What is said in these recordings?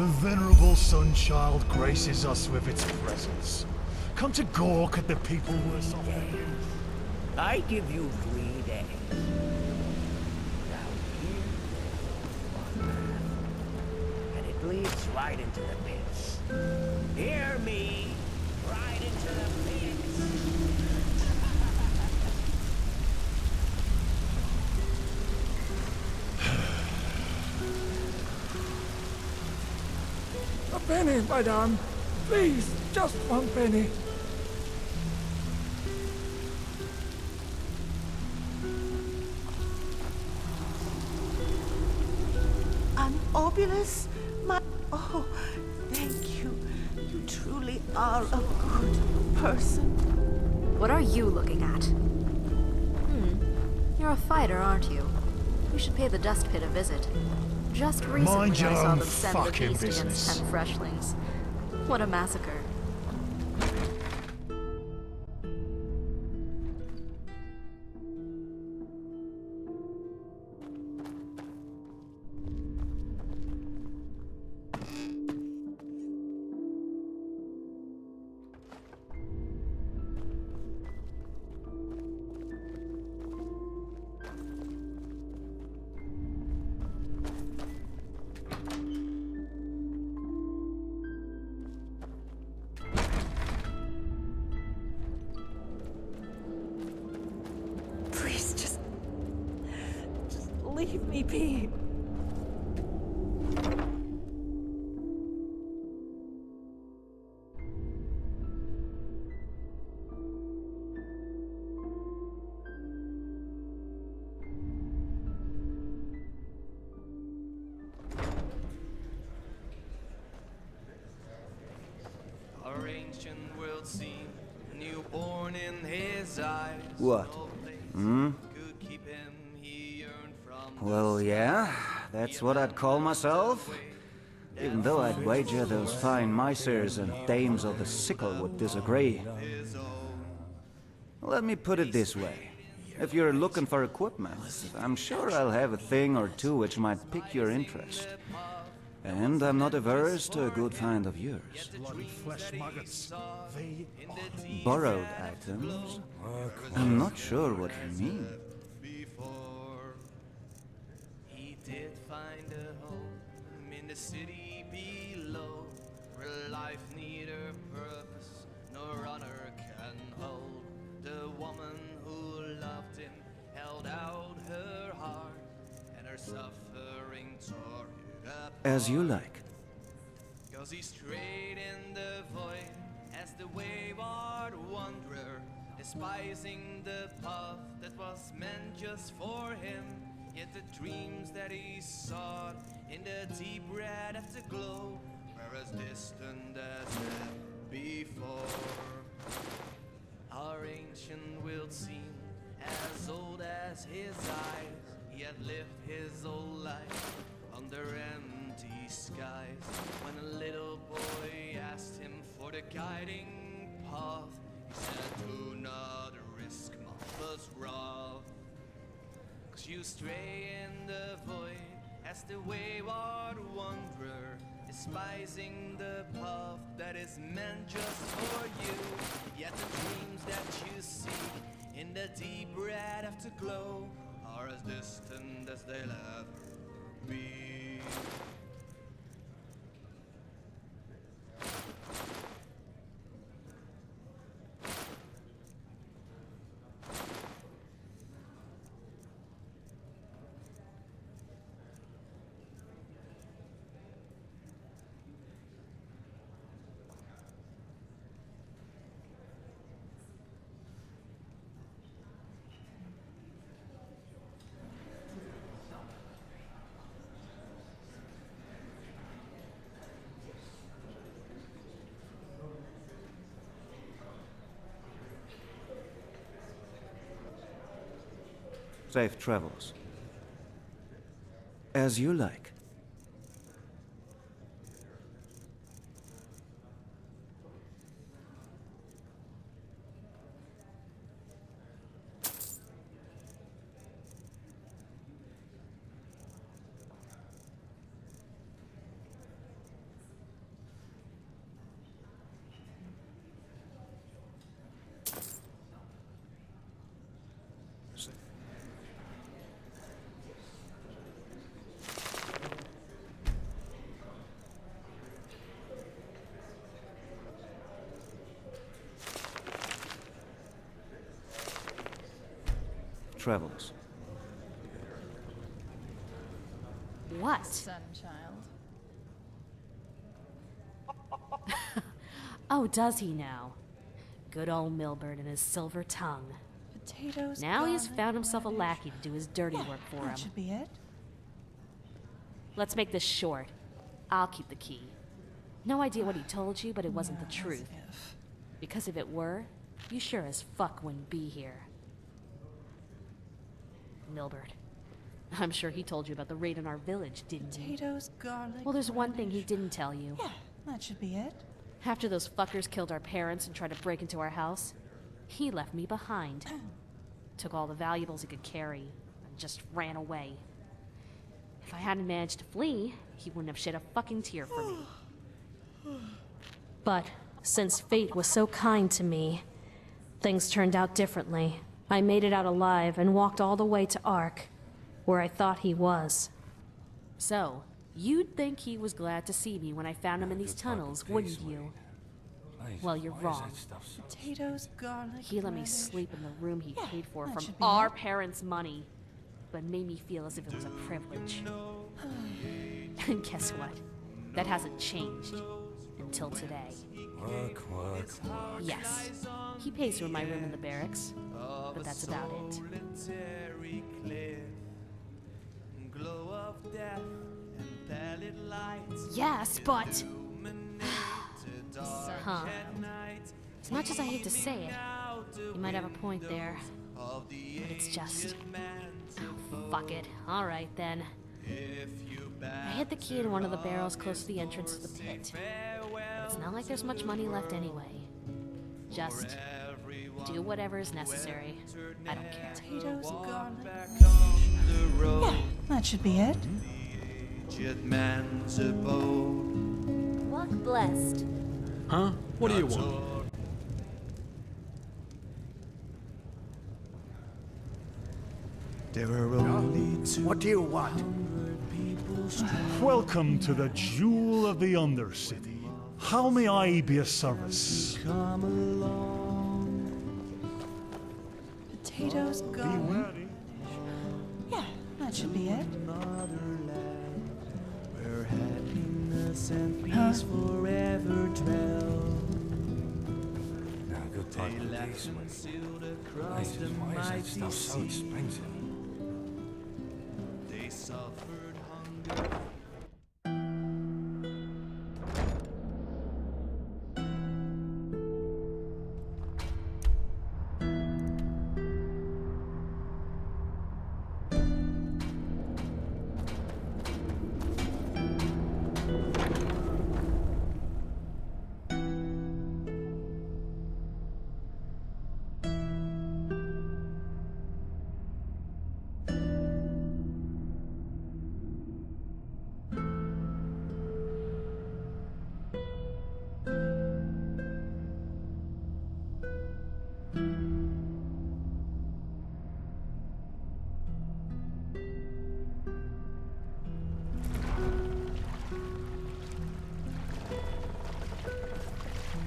The venerable Sunchild graces us with its presence. Come to gawk at the people worse off than you. I give you 3 days. Now here is one path, and it leads right into the pits. Hear me! Right into the pits! A penny, madame. Please, just 1 penny. An obulus? Oh, thank you. You truly are a good person. What are you looking at? You're a fighter, aren't you? You should pay the dust pit a visit. Just recently Mind your I saw own them send the fucking beast business. against 10 freshlings. What a massacre. Please, just leave me be. Our ancient world seemed newborn in his eyes. What? No place could keep him, he yearned from Well, yeah, that's what I'd call myself. Even though I'd wager those fine misers and dames of the sickle would disagree. Let me put it this way. If you're looking for equipment, I'm sure I'll have a thing or two which might pique your interest. And I'm not averse to a good find of yours. Bloody flesh maggots. They are Borrowed items? I'm not sure what you mean. before. He did find a home in the city below, where life neither purpose nor honor can hold. The woman who loved him held out her heart, and her suffering tore it apart. As you like. 'Cause he strayed in the void as the wayward wanderer, despising the path that was meant just for him. Yet the dreams that he sought in the deep red afterglow were as distant as ever before. Our ancient world seemed as old as his eyes. He had lived his whole life under empty skies. When a little boy asked him for the guiding path, he said, "Do not risk mother's wrath. 'Cause you stray in the void as the wayward wanderer, despising the path that is meant just for you. Yet the dreams that you see in the deep red afterglow are as distant as they'll ever be." Safe travels. As you like. travels. What? Son, child. Oh, does he now? Good old Milburn and his silver tongue. Potatoes. Now he's garlic, found himself a radish. lackey to do his dirty work for him. That should be it. Let's make this short. I'll keep the key. No idea what he told you, but it wasn't the truth. Because if it were, you sure as fuck wouldn't be here. Milburn. I'm sure he told you about the raid on our village, didn't he? Potatoes, garlic. Well, there's one thing he radish. didn't tell you. Yeah, that should be it. After those fuckers killed our parents and tried to break into our house, he left me behind. Took all the valuables he could carry and just ran away. If I hadn't managed to flee, he wouldn't have shed a fucking tear for me. But since fate was so kind to me, things turned out differently. I made it out alive and walked all the way to Ark, where I thought he was. So, you'd think he was glad to see me when I found him in these tunnels, wouldn't you? Well, you're wrong. Potatoes, garlic. He let me radish. sleep in the room he paid for that from should be our it. parents' money, but made me feel as if it was a privilege. And guess what? That hasn't changed until today. Work. Yes, he pays for my room in the barracks, but that's about it. Solitary cliff, glow of death and pallid lights. Yes, but Dark Huh. at night, as much as I hate to say it, you might have a point there. of the But it's just, man's fuck it. All right then. if you I hid the key in one of the barrels close to the entrance to the pit. It's not like there's much money left anyway. Just do whatever is necessary. I don't care. Potatoes, garlic. back on the road, Yeah, that should be it. aged man's abode. Walk blessed. Huh? What do you want? There are only two. What do you want? Welcome to the jewel of the Undercity. How may I be of service? Potatoes, Be garlic. wary. Yeah, that should be it. Where happiness and peace forever dwell. Now, good They time for laughed peace, and mate. sailed across the Why is that mighty stuff so sea. expensive? They suffered hunger.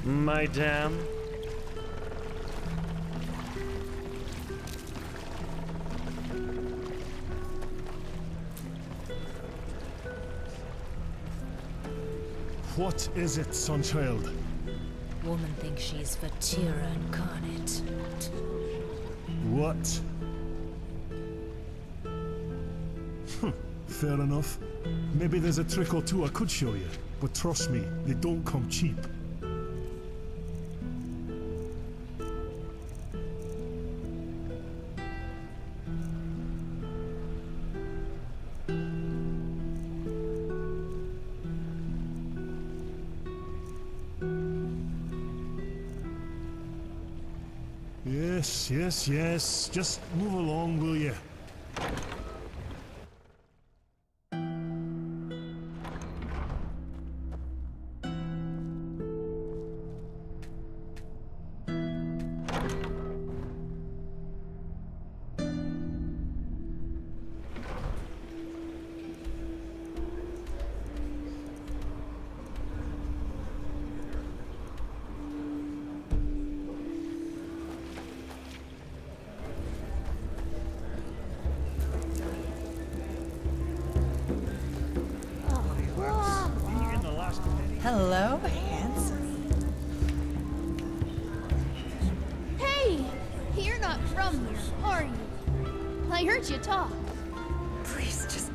Madame? What is it, sonchild? Woman thinks she's Vatira incarnate. What? Fair enough. Maybe there's a trick or two I could show you, but trust me, they don't come cheap. Yes. Just move along, will you? Hello, handsome. Hey! You're not from here, are you? I heard you talk. Please, just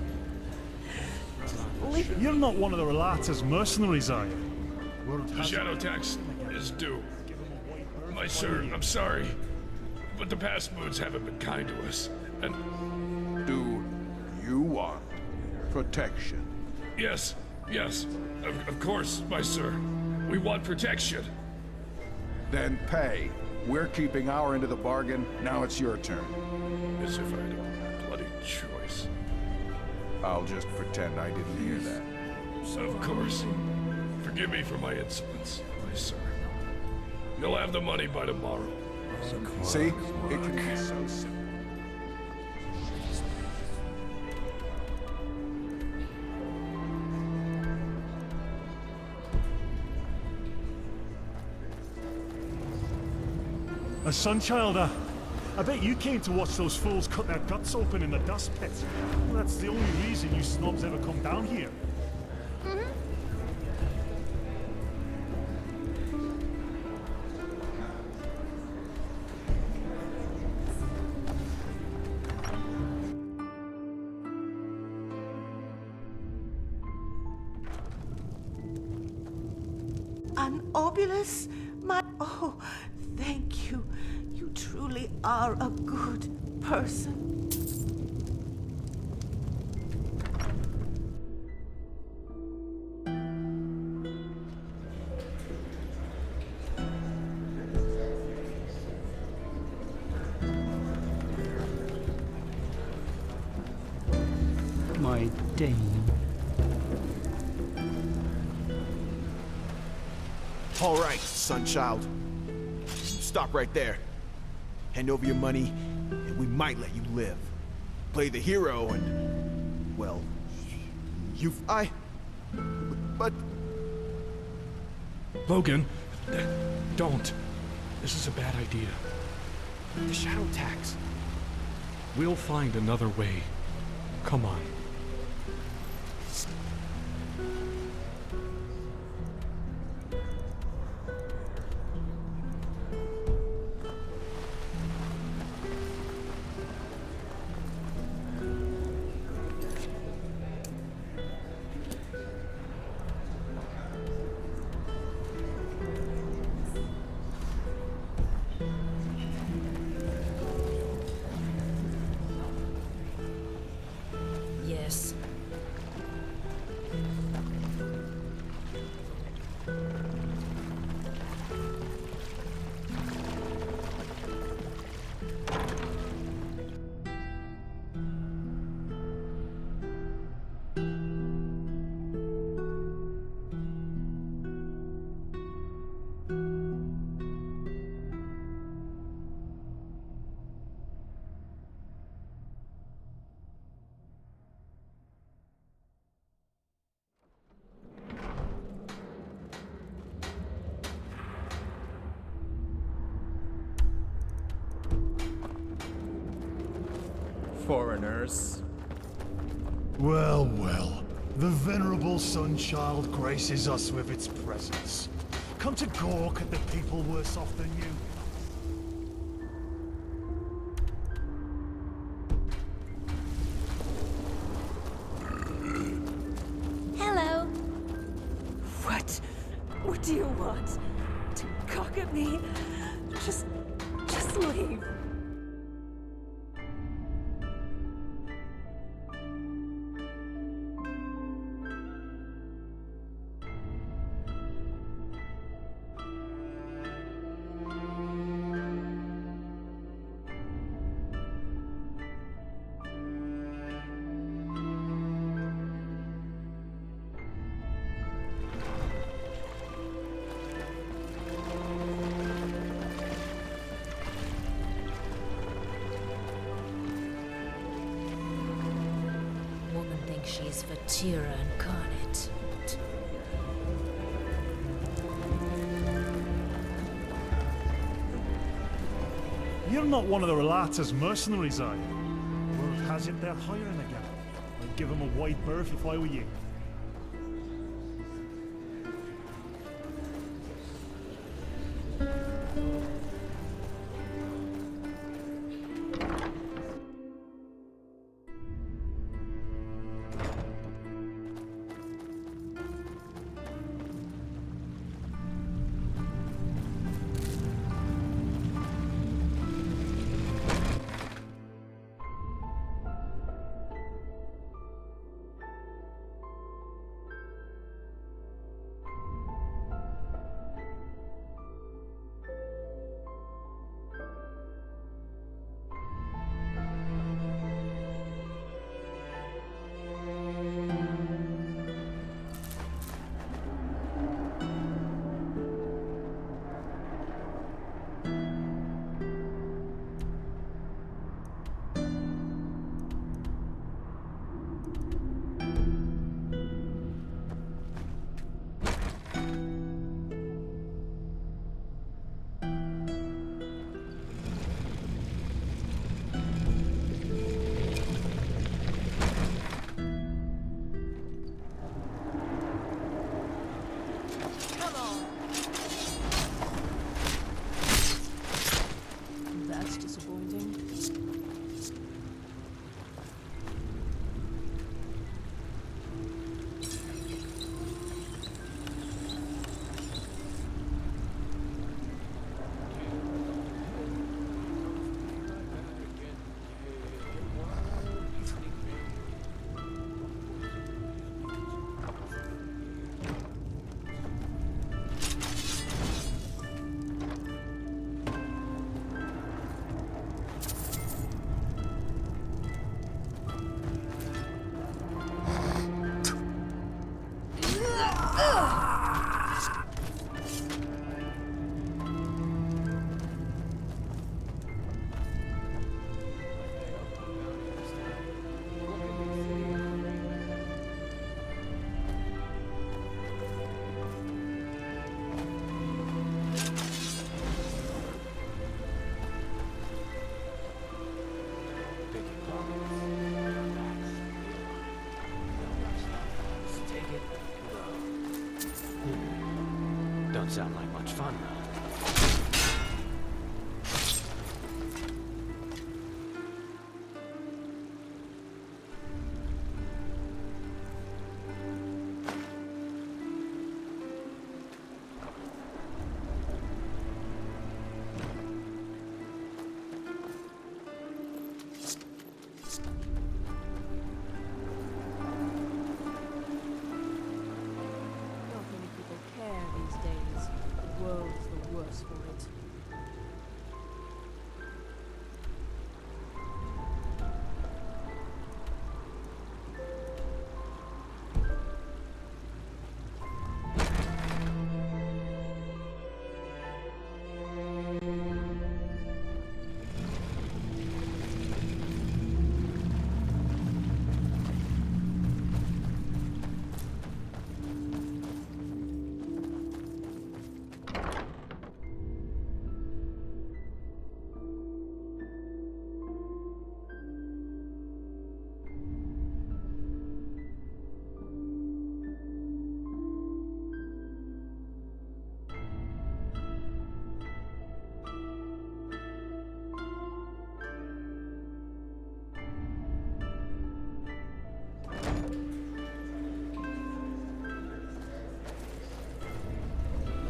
You're not one of the Relata's mercenaries, are you? The shadow tax is due. My sir, I'm sorry, but the past moods haven't been kind to us, and... Do you want protection? Yes, of course, my sir. We want protection. Then pay. We're keeping our end of the bargain. Now it's your turn. As if I had a bloody choice. I'll just pretend I didn't hear that. Of course. Forgive me for my insolence, my sir. You'll have the money by tomorrow. See? It can be so simple. A Sunchilder. I bet you came to watch those fools cut their guts open in the dust pit. Well, that's the only reason you snobs ever come down here. an obulus? Oh, thank you. You truly are a good person. My Dane. All right, Sunchild. Stop right there. Hand over your money, and we might let you live. Play the hero, and... well... But... Logan, don't. This is a bad idea. The shadow tax. We'll find another way. Come on. Yes. Foreigners. Well, well. The venerable Sunchild graces us with its presence. Come to gawk at the people worse off than you. Hello. What do you want? To cock at me? Just leave. Woman thinks she's Vatira incarnate. You're not one of the Relata's mercenaries, are you? Word has it they're hiring again. I'd give them a wide berth if I were you. Doesn't sound like much fun. Not many people care these days. The world's the worse for it.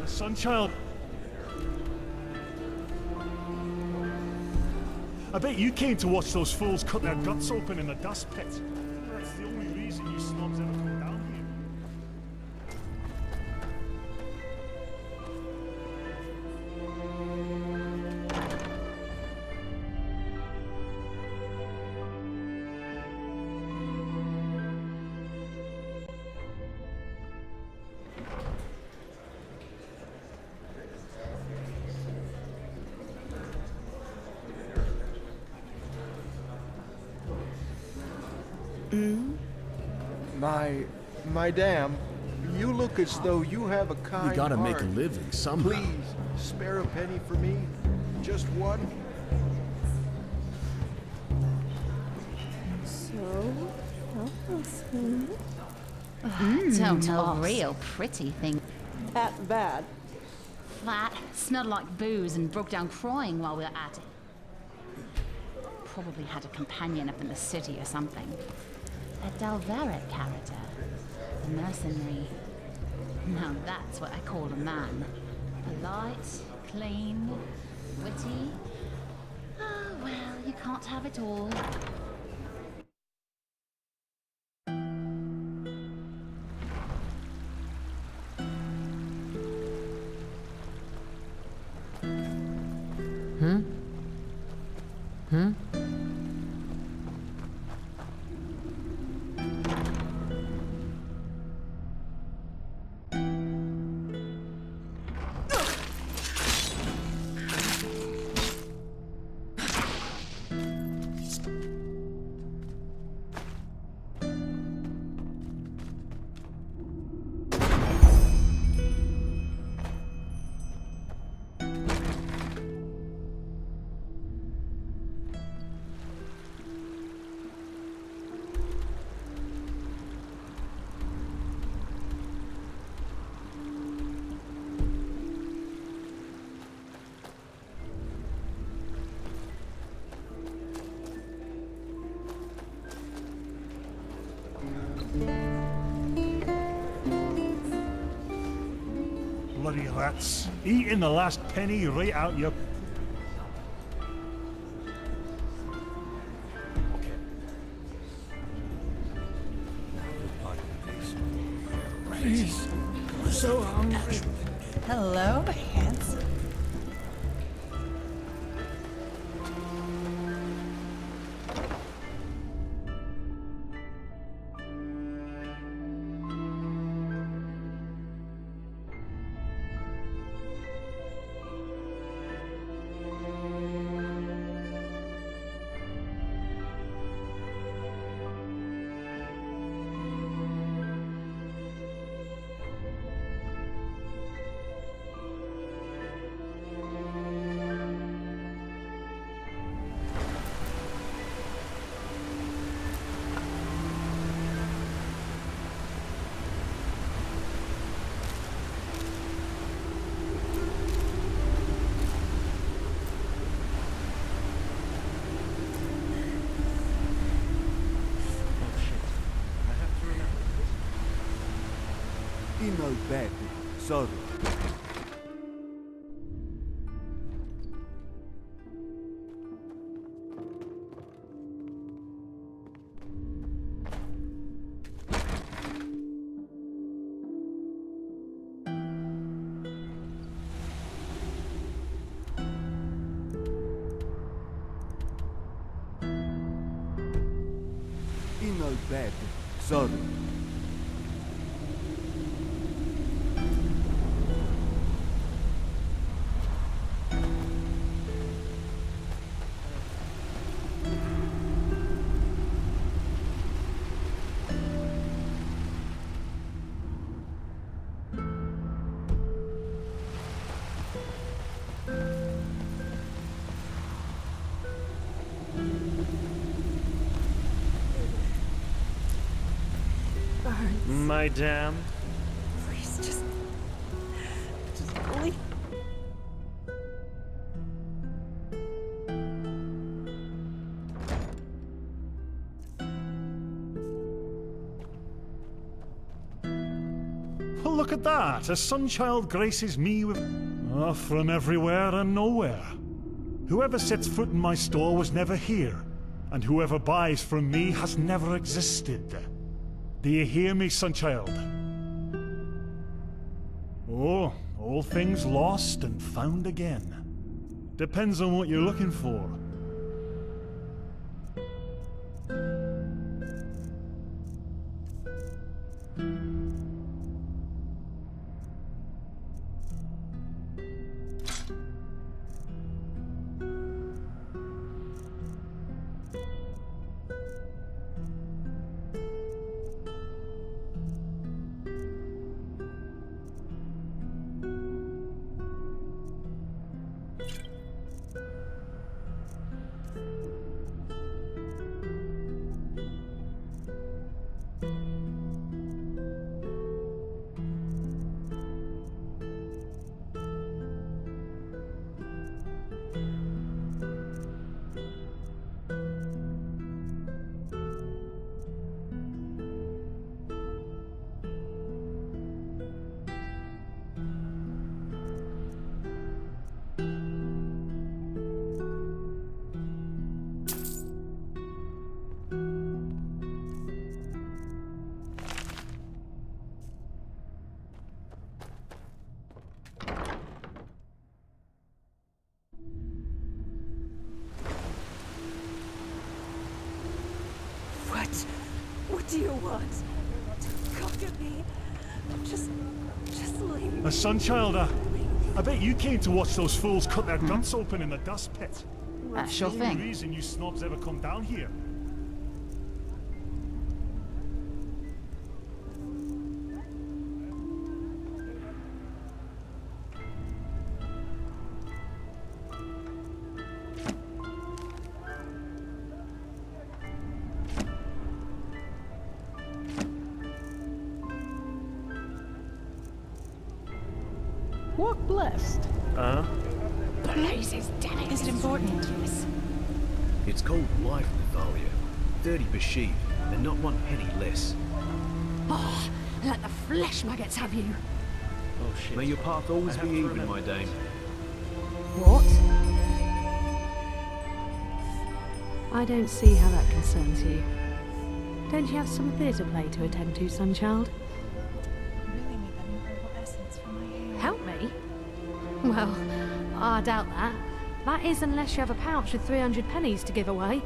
Sunchild. I bet you came to watch those fools cut their guts open in the dust pit. That's the only reason you snobs ever come down here. Madame, you look as though you have a kind You gotta make heart. a living somehow. Please, spare a penny for me. Just one. So, help us, Don't a real pretty thing. That bad. Flat, smelled like booze and broke down crying while we were at it. Probably had a companion up in the city or something. A Dalveric character. A mercenary. Now that's what I call a man. Polite, clean, witty. Ah, well, you can't have it all. Bloody rats. Eating the last penny right out your... Please. I'm so hungry. Hello, handsome. In no bed, sorry. In no bed, sorry. Madame? Please, just leave. Well, look at that. A sunchild graces me with... from everywhere and nowhere. Whoever sets foot in my store was never here, and whoever buys from me has never existed. Do you hear me, sunchild? Oh, all things lost and found again. Depends on what you're looking for. What do you want? To cock at me? Just leave. A sunchilder. I bet you came to watch those fools cut their guts open in the dust pit. Sure the thing. only reason you snobs ever come down here. Walk blessed. Blazes, damn it. Is it important? Yes. It's called life, Nathalia. 30 per sheep, and not one penny less. Oh, let the flesh maggots have you. Oh shit. May your path always be even, my dame. What? I don't see how that concerns you. Don't you have some theatre play to attend to, Sunchild? Really need that new herbal essence for my hair. Help me? Well, I doubt that. That is unless you have a pouch with 300 pennies to give away.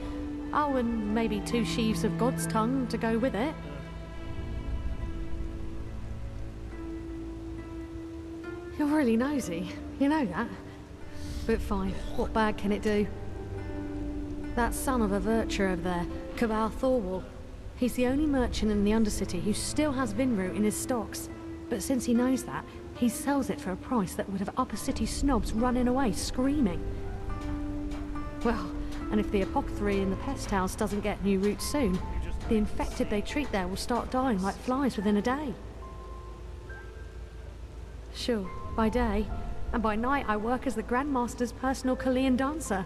Oh, and maybe 2 sheaves of God's tongue to go with it. You're really nosy, you know that. But fine, what bad can it do? That son of a Virtue over there, Cabal Thorwall. He's the only merchant in the Undercity who still has Vinroot in his stocks. But since he knows that, he sells it for a price that would have upper city snobs running away screaming. Well, and if the apothecary in the pest house doesn't get new roots soon, the infected they treat there will start dying like flies within a day. Sure, by day, and by night I work as the Grandmaster's personal Chilean dancer.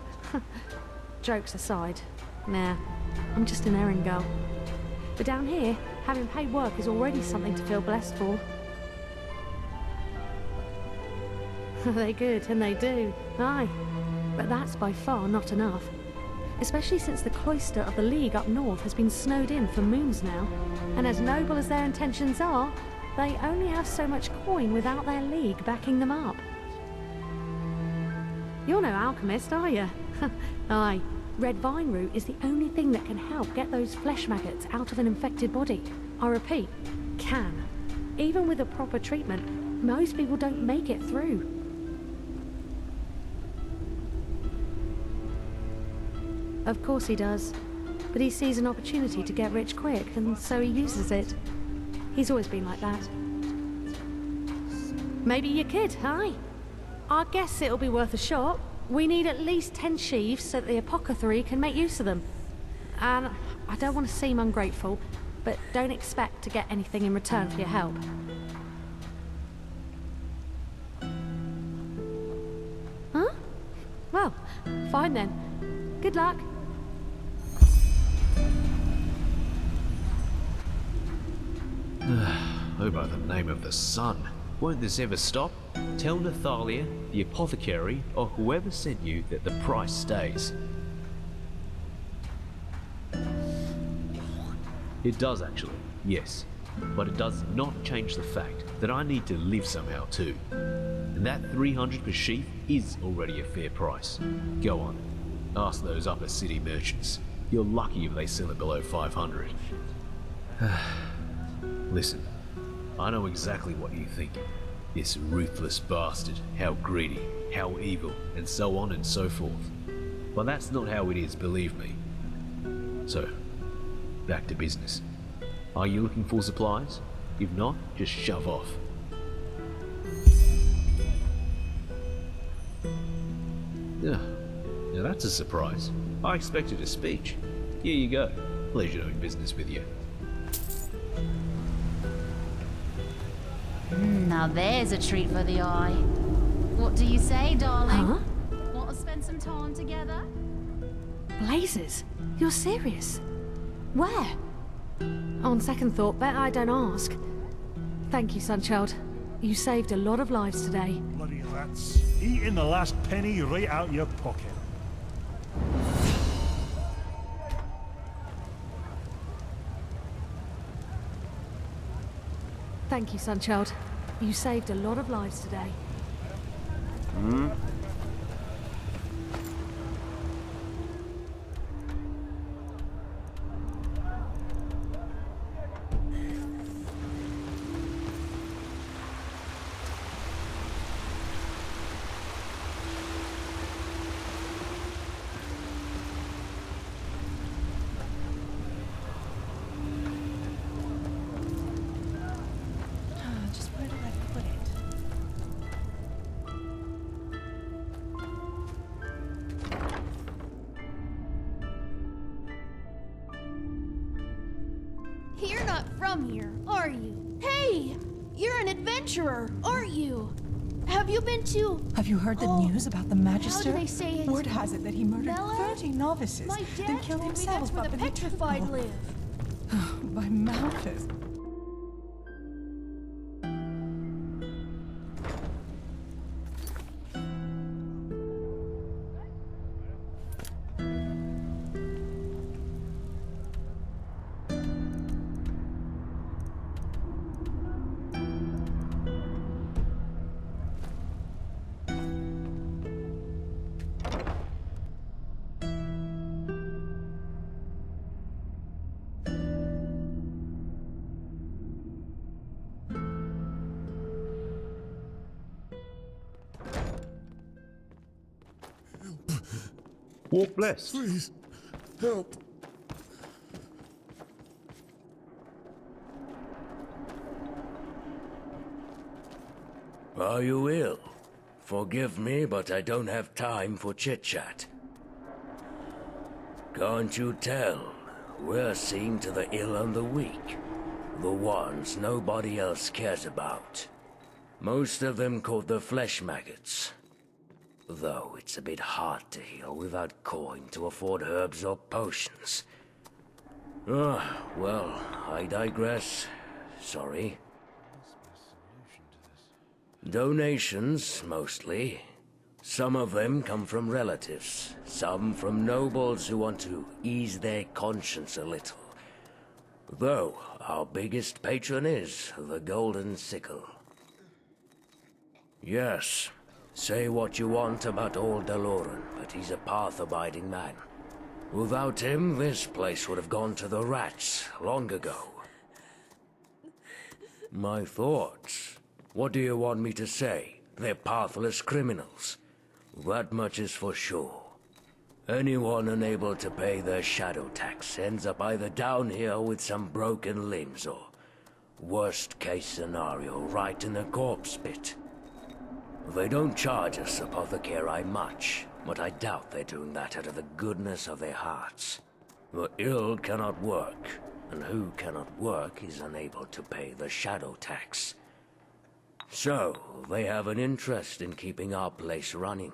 Jokes aside, nah, I'm just an errand girl. But down here, having paid work is already something to feel blessed for. They good, and they do. Aye. But that's by far not enough. Especially since the cloister of the League up north has been snowed in for moons now. And as noble as their intentions are, they only have so much coin without their League backing them up. You're no alchemist, are you? Aye. Red vine root is the only thing that can help get those flesh maggots out of an infected body. I repeat, can. Even with a proper treatment, most people don't make it through. Of course he does. But he sees an opportunity to get rich quick, and so he uses it. He's always been like that. Maybe you kid, aye? I guess it'll be worth a shot. We need at least 10 sheaves so that the apothecary can make use of them. And I don't want to seem ungrateful, but don't expect to get anything in return for your help. Huh? Well, fine then. Good luck. Oh, by the name of the sun. Won't this ever stop? Tell Nathalia, the apothecary, or whoever sent you that the price stays. It does actually, yes. But it does not change the fact that I need to live somehow too. And that 300 per sheaf is already a fair price. Go on, ask those upper city merchants. You're lucky if they sell it below 500. Listen, I know exactly what you think. This ruthless bastard, how greedy, how evil, and so on and so forth. But that's not how it is, believe me. So, back to business. Are you looking for supplies? If not, just shove off. Now that's a surprise. I expected a speech. Here you go. Pleasure doing business with you. Now there's a treat for the eye. What do you say, darling? Huh? Want to spend some time together? Blazes? You're serious? Where? On second thought, bet I don't ask. Thank you, Sunchild. You saved a lot of lives today. Bloody rats. Eating the last penny right out your pocket. Thank you, Sunchild. You saved a lot of lives today. Just where did I put it? You're not from here, are you? Hey! You're an adventurer, aren't you? Have you been to... Have you heard the news about the Magister? How do they say it? Word has it that he murdered Bella? 30 novices, My dad then killed told me himself that's where up the in the petrified temple. live. By Malthus. Walk blessed. Please, help. Are you ill? Forgive me, but I don't have time for chit-chat. Can't you tell? We're seeing to the ill and the weak. The ones nobody else cares about. Most of them called the flesh maggots. Though it's a bit hard to heal without coin to afford herbs or potions. Well, I digress. Sorry. Donations, mostly. Some of them come from relatives, some from nobles who want to ease their conscience a little. Though, our biggest patron is the Golden Sickle. Yes, say what you want about old Daloran, but he's a path-abiding man. Without him, this place would have gone to the rats long ago. My thoughts? What do you want me to say? They're pathless criminals. That much is for sure. Anyone unable to pay their shadow tax ends up either down here with some broken limbs or, worst case scenario, right in the corpse pit. They don't charge us apothecari much, but I doubt they're doing that out of the goodness of their hearts. The ill cannot work, and who cannot work is unable to pay the shadow tax. So, they have an interest in keeping our place running.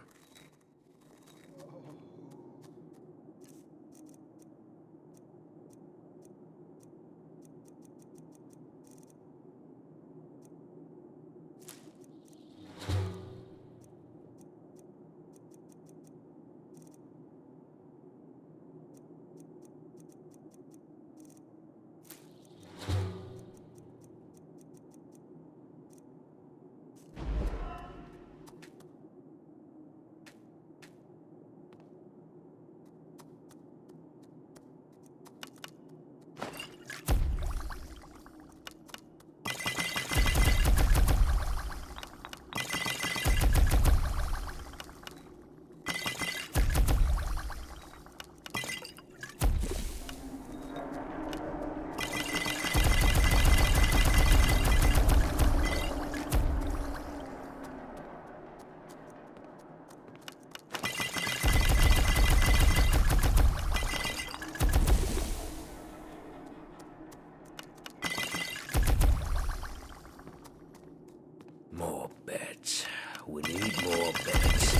More beds. We need more beds.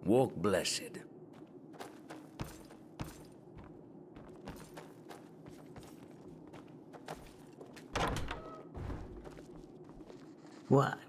Walk blessed. What?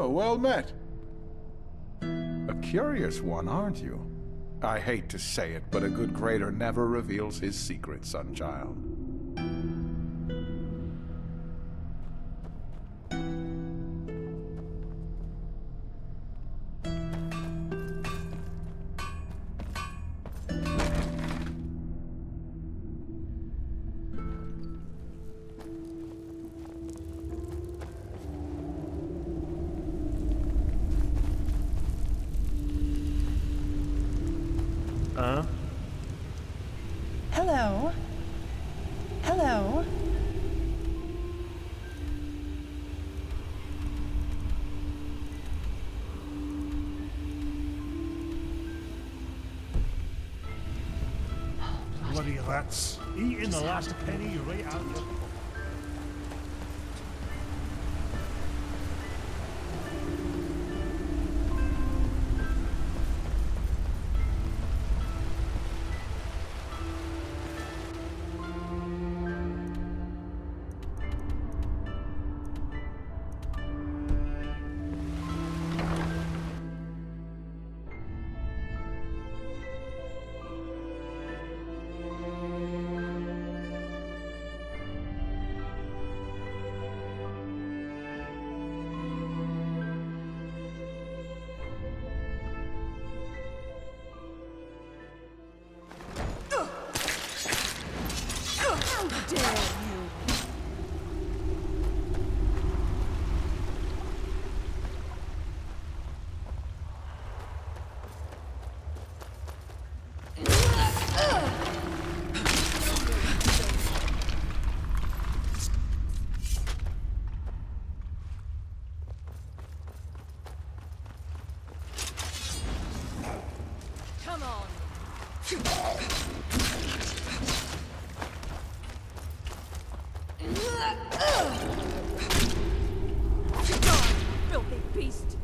well met. A curious one, aren't you? I hate to say it, but a good grader never reveals his secret, Sunchild. Hello. Hello. Bloody rats. Eating the last penny right out of your pocket. Come on. Filthy beast.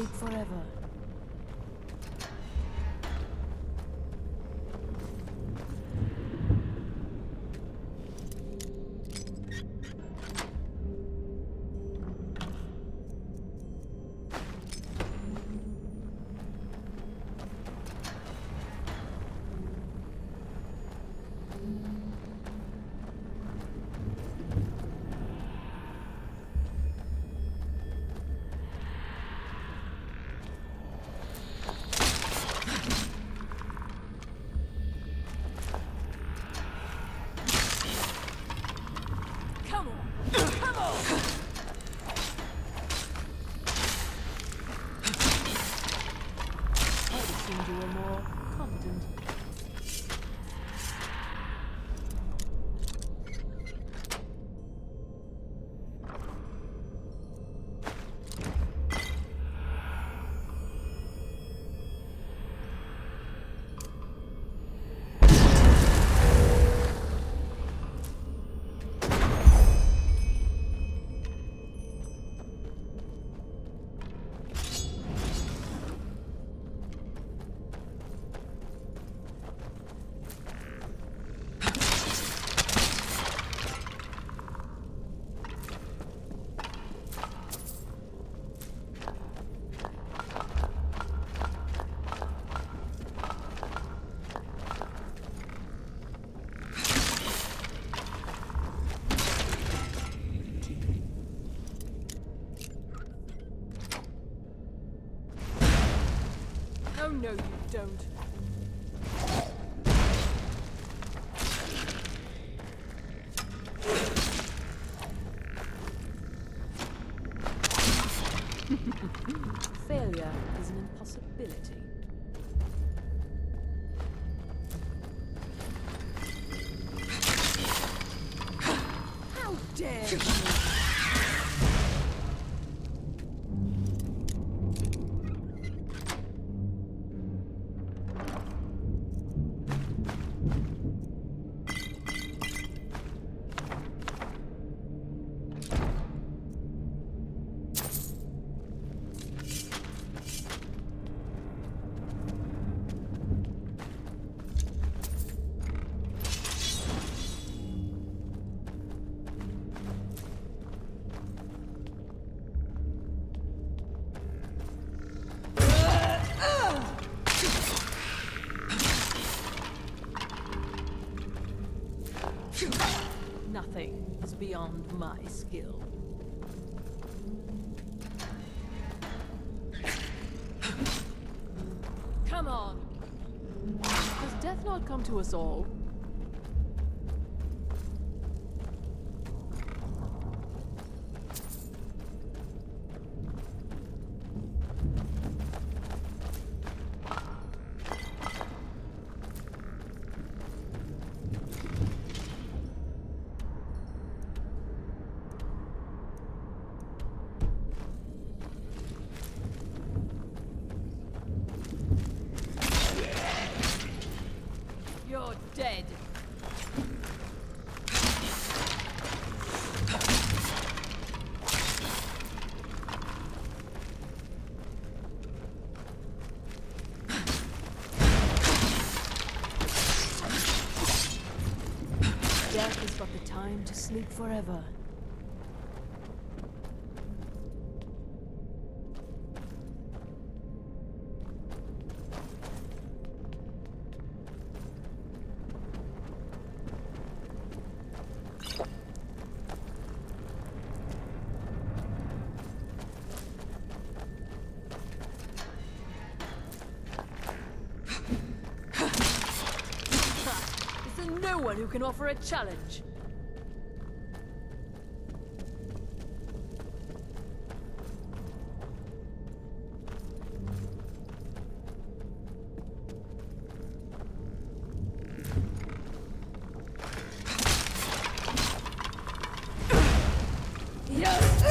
sleep forever. You were more competent. Oh, no, you don't. Failure is an impossibility. How dare you! Nothing is beyond my skill. Come on! Does death not come to us all? You're dead. Death is but the time to sleep forever. Is there no one who can offer a challenge?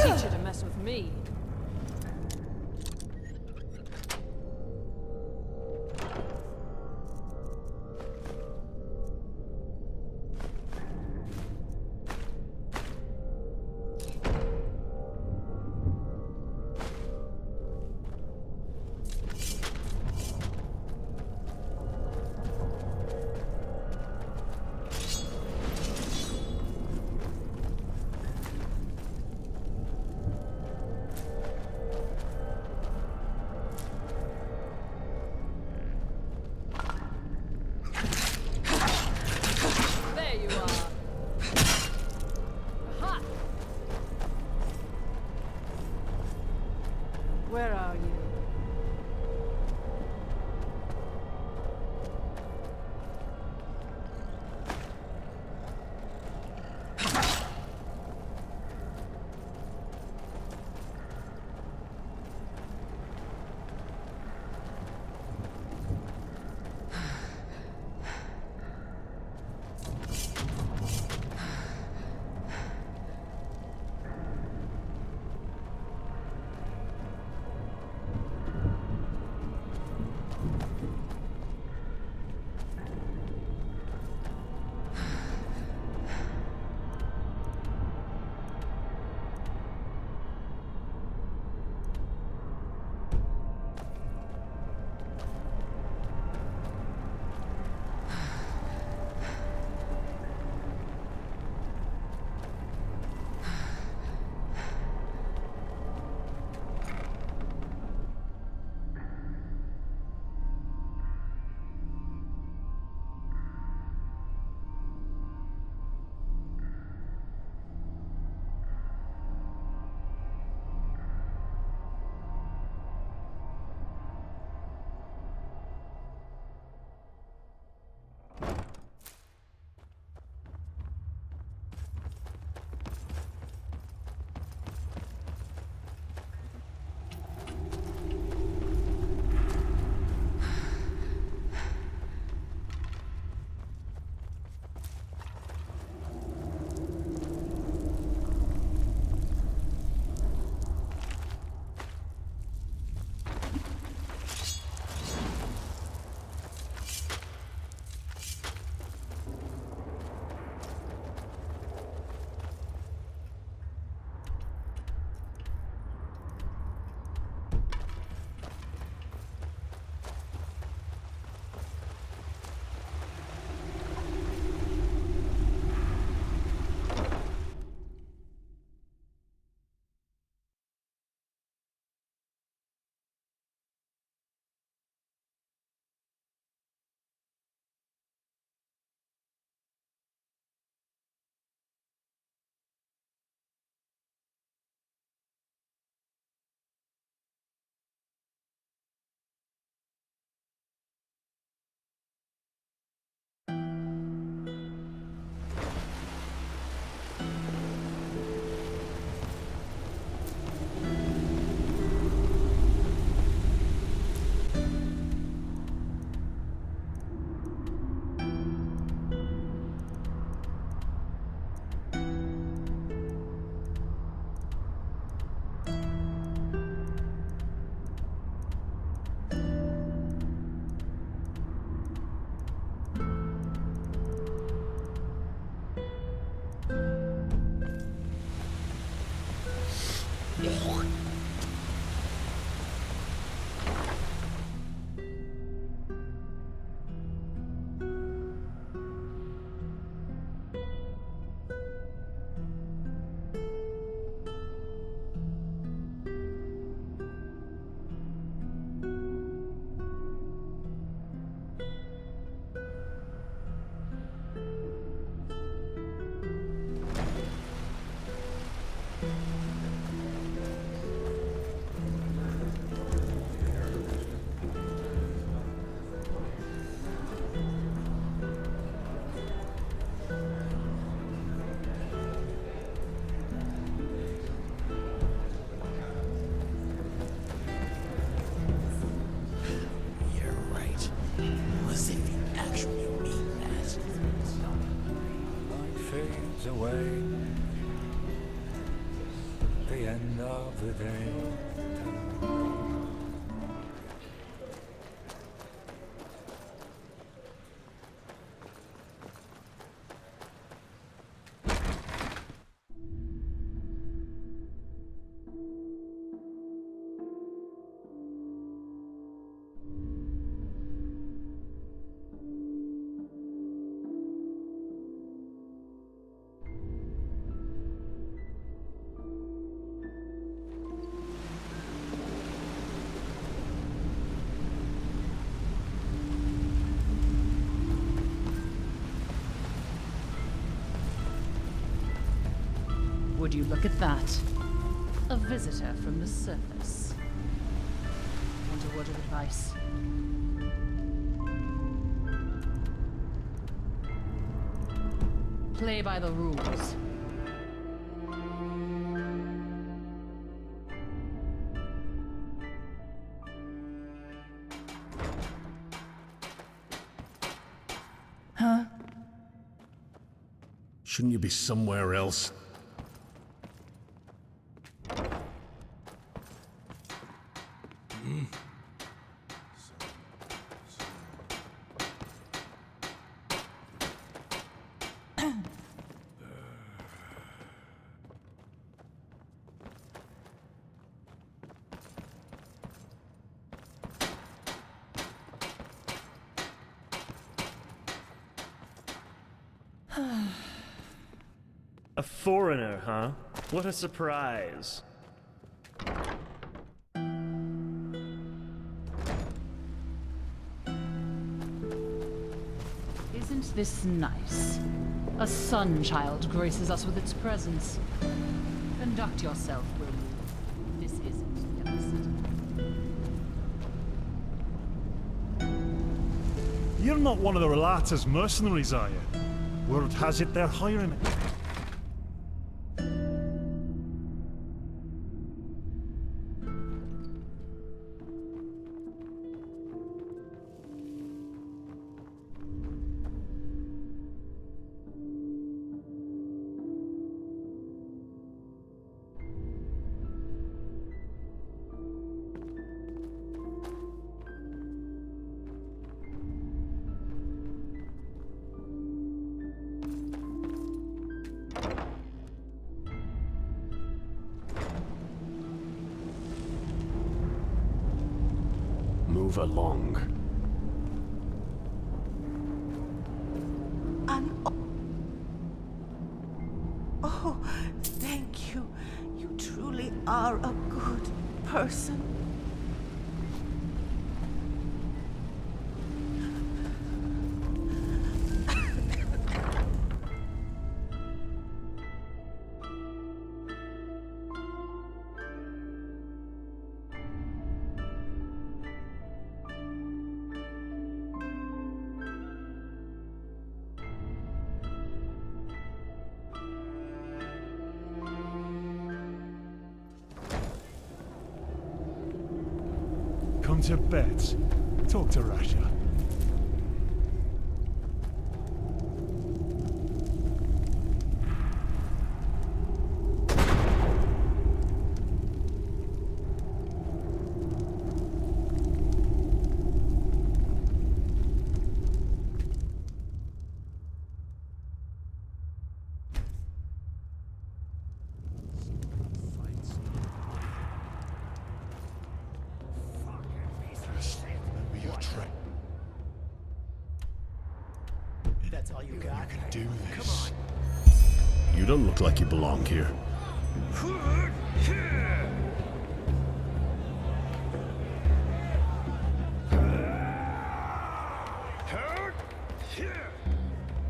Teach you to mess with me. as if you actually mean that. Light fades away. The end of the day. Would you look at that? A visitor from the surface. Want a word of advice? Play by the rules. Huh? Shouldn't you be somewhere else? A foreigner, huh? What a surprise. Isn't this nice? A sun child graces us with its presence. Conduct yourself, will you? This isn't Undercity. You're not one of the Relata's mercenaries, are you? Word has it they're hiring. Move along. Oh, thank you. You truly are a good person. Come to bed. Talk to Rasha. That's all you got? You can do this. You don't look like you belong here.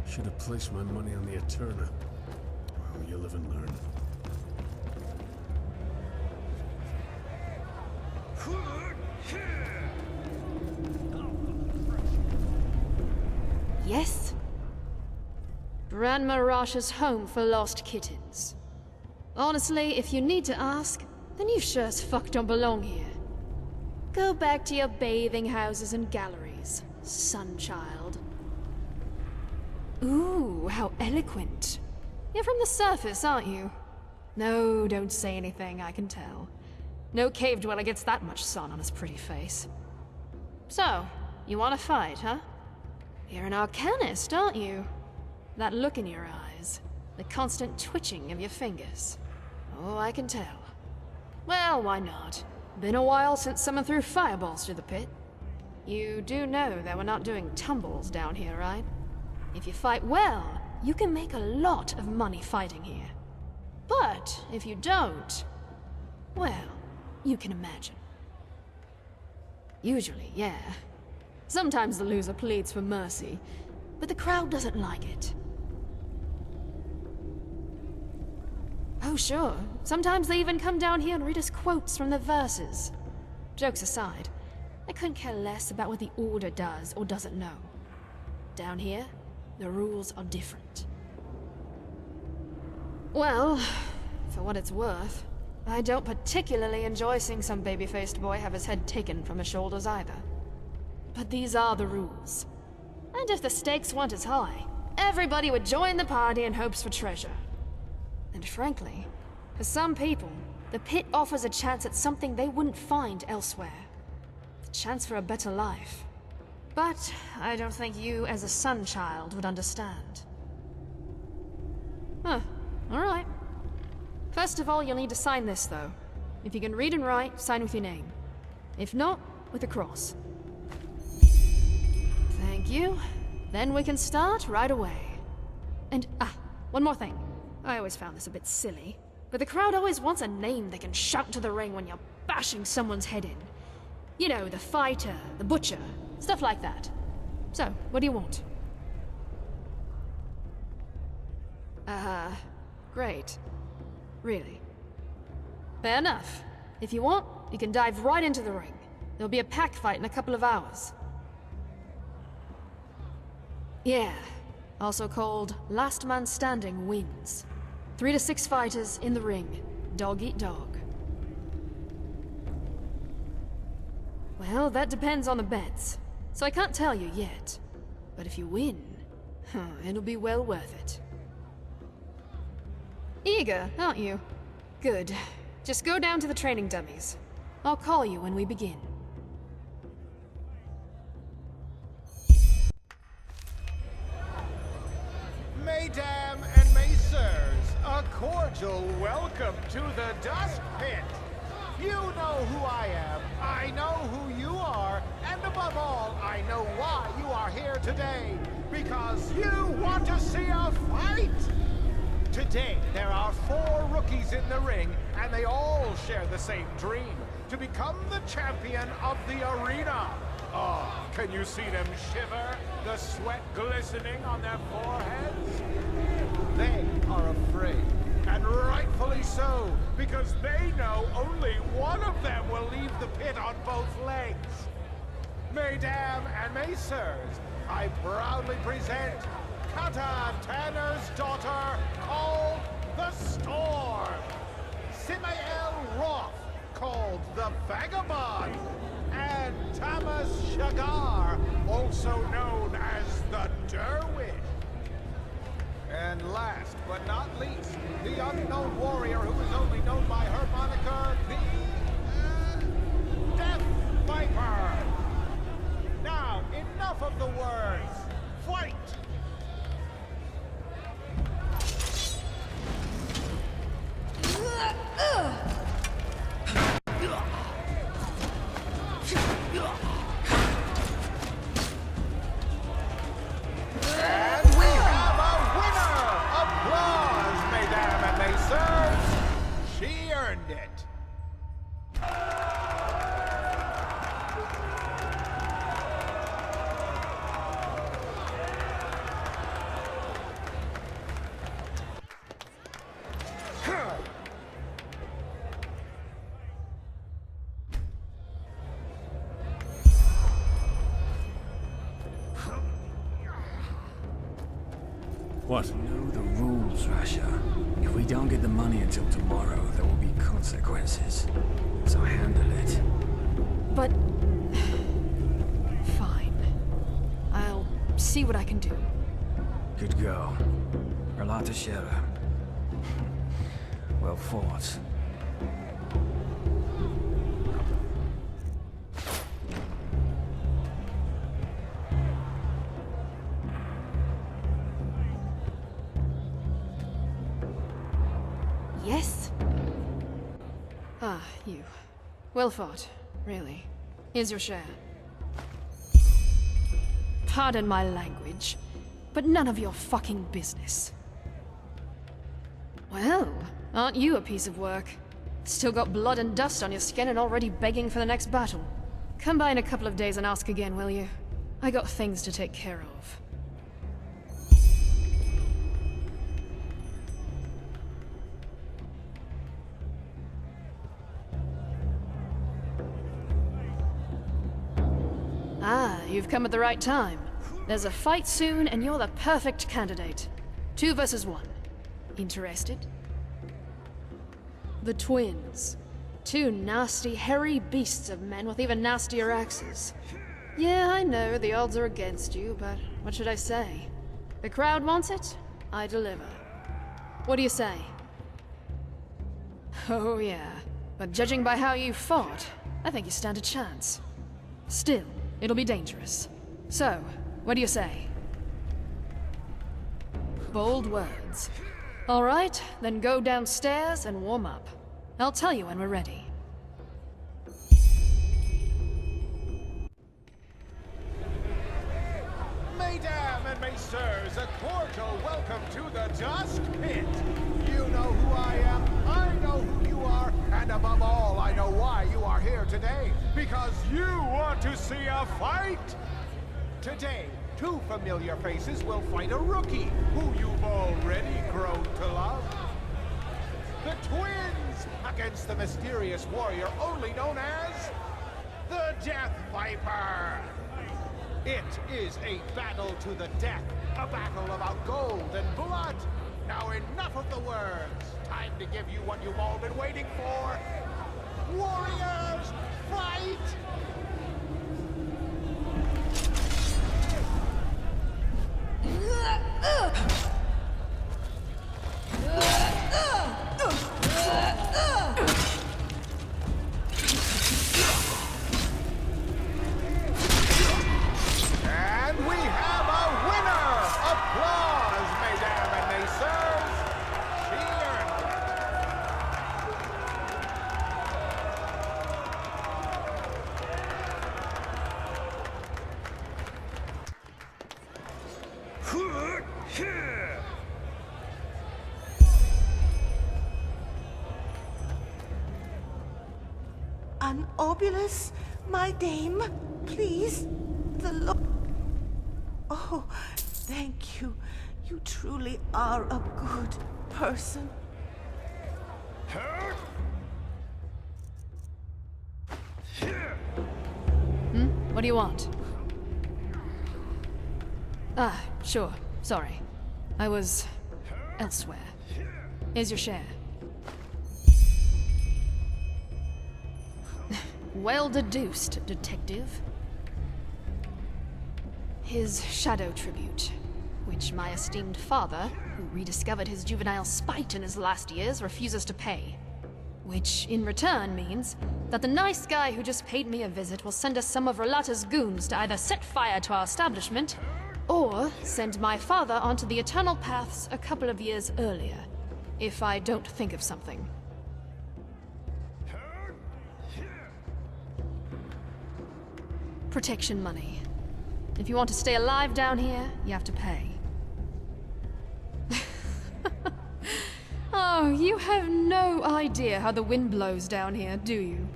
Should have placed my money on the Eterna. Well, you live and learn. Yes? Grandma Rasha's home for lost kittens. Honestly, if you need to ask, then you sure as fuck don't belong here. Go back to your bathing houses and galleries. Sunchild. Ooh, how eloquent. You're from the surface, aren't you? No, don't say anything, I can tell. No cave dweller gets that much sun on his pretty face. So, you want to fight, huh? You're an arcanist, aren't you? That look in your eyes, the constant twitching of your fingers. Oh, I can tell. Well, why not? Been a while since someone threw fireballs through the pit. You do know that we're not doing tumbles down here, right? If you fight well, you can make a lot of money fighting here. But if you don't, well, you can imagine. Usually, yeah. Sometimes the loser pleads for mercy, but the crowd doesn't like it. Oh, sure. Sometimes they even come down here and read us quotes from the verses. Jokes aside, I couldn't care less about what the Order does or doesn't know. Down here, the rules are different. Well, for what it's worth, I don't particularly enjoy seeing some baby-faced boy have his head taken from his shoulders either. But these are the rules. And if the stakes weren't as high, everybody would join the party in hopes for treasure. And frankly, for some people, the pit offers a chance at something they wouldn't find elsewhere. The chance for a better life. But I don't think you, as a Sunchild, would understand. Huh, alright. First of all, you'll need to sign this, though. If you can read and write, sign with your name. If not, with a cross. Thank you. Then we can start right away. And, one more thing. I always found this a bit silly, but the crowd always wants a name they can shout to the ring when you're bashing someone's head in. You know, the fighter, the butcher, stuff like that. So, what do you want? Great. Really? Fair enough. If you want, you can dive right into the ring. There'll be a pack fight in a couple of hours. Yeah. Also called Last Man Standing wins. 3 to 6 fighters in the ring. Dog eat dog. Well, that depends on the bets. So I can't tell you yet. But if you win, it'll be well worth it. Eager, aren't you? Good. Just go down to the training dummies. I'll call you when we begin. Mesdames and messieurs, a cordial welcome to the Dust Pit. You know who I am, I know who you are, and above all, I know why you are here today. Because you want to see a fight! Today, there are 4 rookies in the ring, and they all share the same dream, to become the champion of the arena. Oh, can you see them shiver? The sweat glistening on their foreheads? They are afraid, and rightfully so, because they know only one of them will leave the pit on both legs. Mesdames and messieurs, I proudly present Kata Tanner's daughter, called the Storm. Simael Roth, called the Vagabond. And Thomas Shagar, also known as the Derwish. And last but not least, the unknown warrior who is only known by her moniker, the Death Viper. Now, enough of the words. Fight! And we have a winner! Applause, mesdames and messieurs! She earned it. What? You know the rules, Rasha. If we don't get the money until tomorrow, there will be consequences. So handle it. But... fine. see what I can do. Good go. Relata Shera. Well fought. Yes? Ah, you. Well fought, really. Here's your share. Pardon my language, but none of your fucking business. Well, aren't you a piece of work? Still got blood and dust on your skin and already begging for the next battle. Come by in a couple of days and ask again, will you? I got things to take care of. Ah, you've come at the right time. There's a fight soon, and you're the perfect candidate. 2 versus 1. Interested? The twins. 2 nasty, hairy beasts of men with even nastier axes. Yeah, I know, the odds are against you, but what should I say? The crowd wants it, I deliver. What do you say? Oh yeah, but judging by how you fought, I think you stand a chance. Still, it'll be dangerous. So, what do you say? Bold words. All right, then go downstairs and warm up. I'll tell you when we're ready. Mesdames and messieurs, a cordial welcome to the Dusk Pit. You know who I am, I know who you are, and above all, I know why you are here today. Because you want to see a fight! Today, 2 familiar faces will fight a rookie who you've already grown to love. The twins against the mysterious warrior only known as the Death Viper. It is a battle to the death, a battle about gold and blood. Now enough of the words. Time to give you what you've all been waiting for. Warriors, fight! And we have a winner! Applause, mesdames and messieurs! She earned An obulus, my dame, please. The Lord. Oh, thank you. You truly are a good person. What do you want? Ah, sure. Sorry. I was elsewhere. Here's your share. Well deduced, detective. His shadow tribute, which my esteemed father, who rediscovered his juvenile spite in his last years, refuses to pay. Which, in return, means that the nice guy who just paid me a visit will send us some of Relata's goons to either set fire to our establishment, or send my father onto the Eternal Paths a couple of years earlier, if I don't think of something. Protection money. If you want to stay alive down here, you have to pay. Oh, you have no idea how the wind blows down here, do you?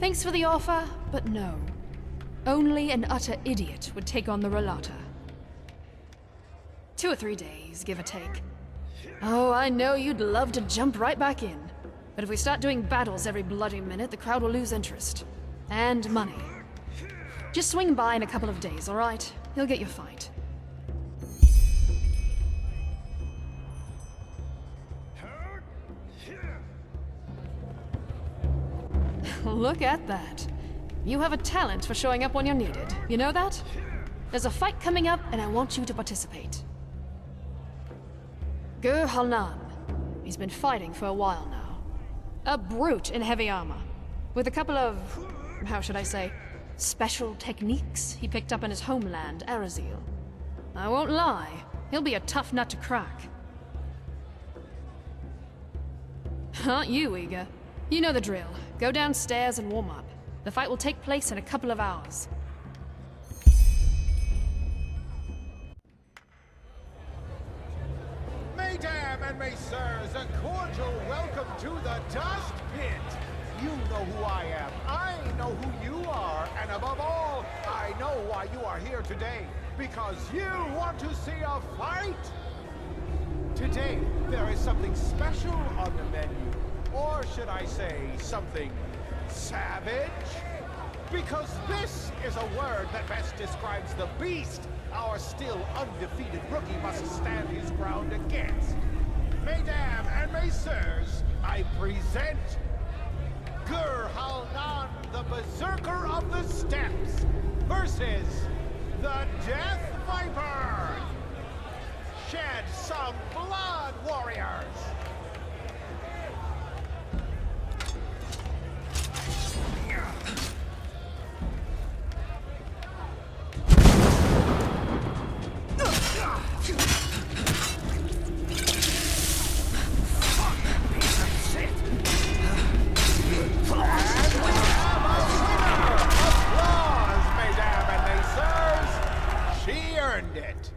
Thanks for the offer, but no. Only an utter idiot would take on the Relata. 2 or 3 days, give or take. Oh, I know you'd love to jump right back in. But if we start doing battles every bloody minute, the crowd will lose interest. And money. Just swing by in a couple of days, all right? You'll get your fight. Look at that. You have a talent for showing up when you're needed. You know that? There's a fight coming up, and I want you to participate. Gur Halnan. He's been fighting for a while now. A brute in heavy armor. With a couple of, how should I say, special techniques he picked up in his homeland, Arazil. I won't lie, he'll be a tough nut to crack. Aren't you eager? You know the drill. Go downstairs and warm up. The fight will take place in a couple of hours. Mesdames and messieurs, a cordial welcome to the Dust Pit. You know who I am, I know who you are, and above all, I know why you are here today. Because you want to see a fight! Today, there is something special on the menu. Or should I say, something savage? Because this is a word that best describes the beast our still undefeated rookie must stand his ground against. Mesdames and messieurs, I present Gur Halnan, the Berserker of the Steppes, versus the Death Viper! Shed some blood, warriors! It.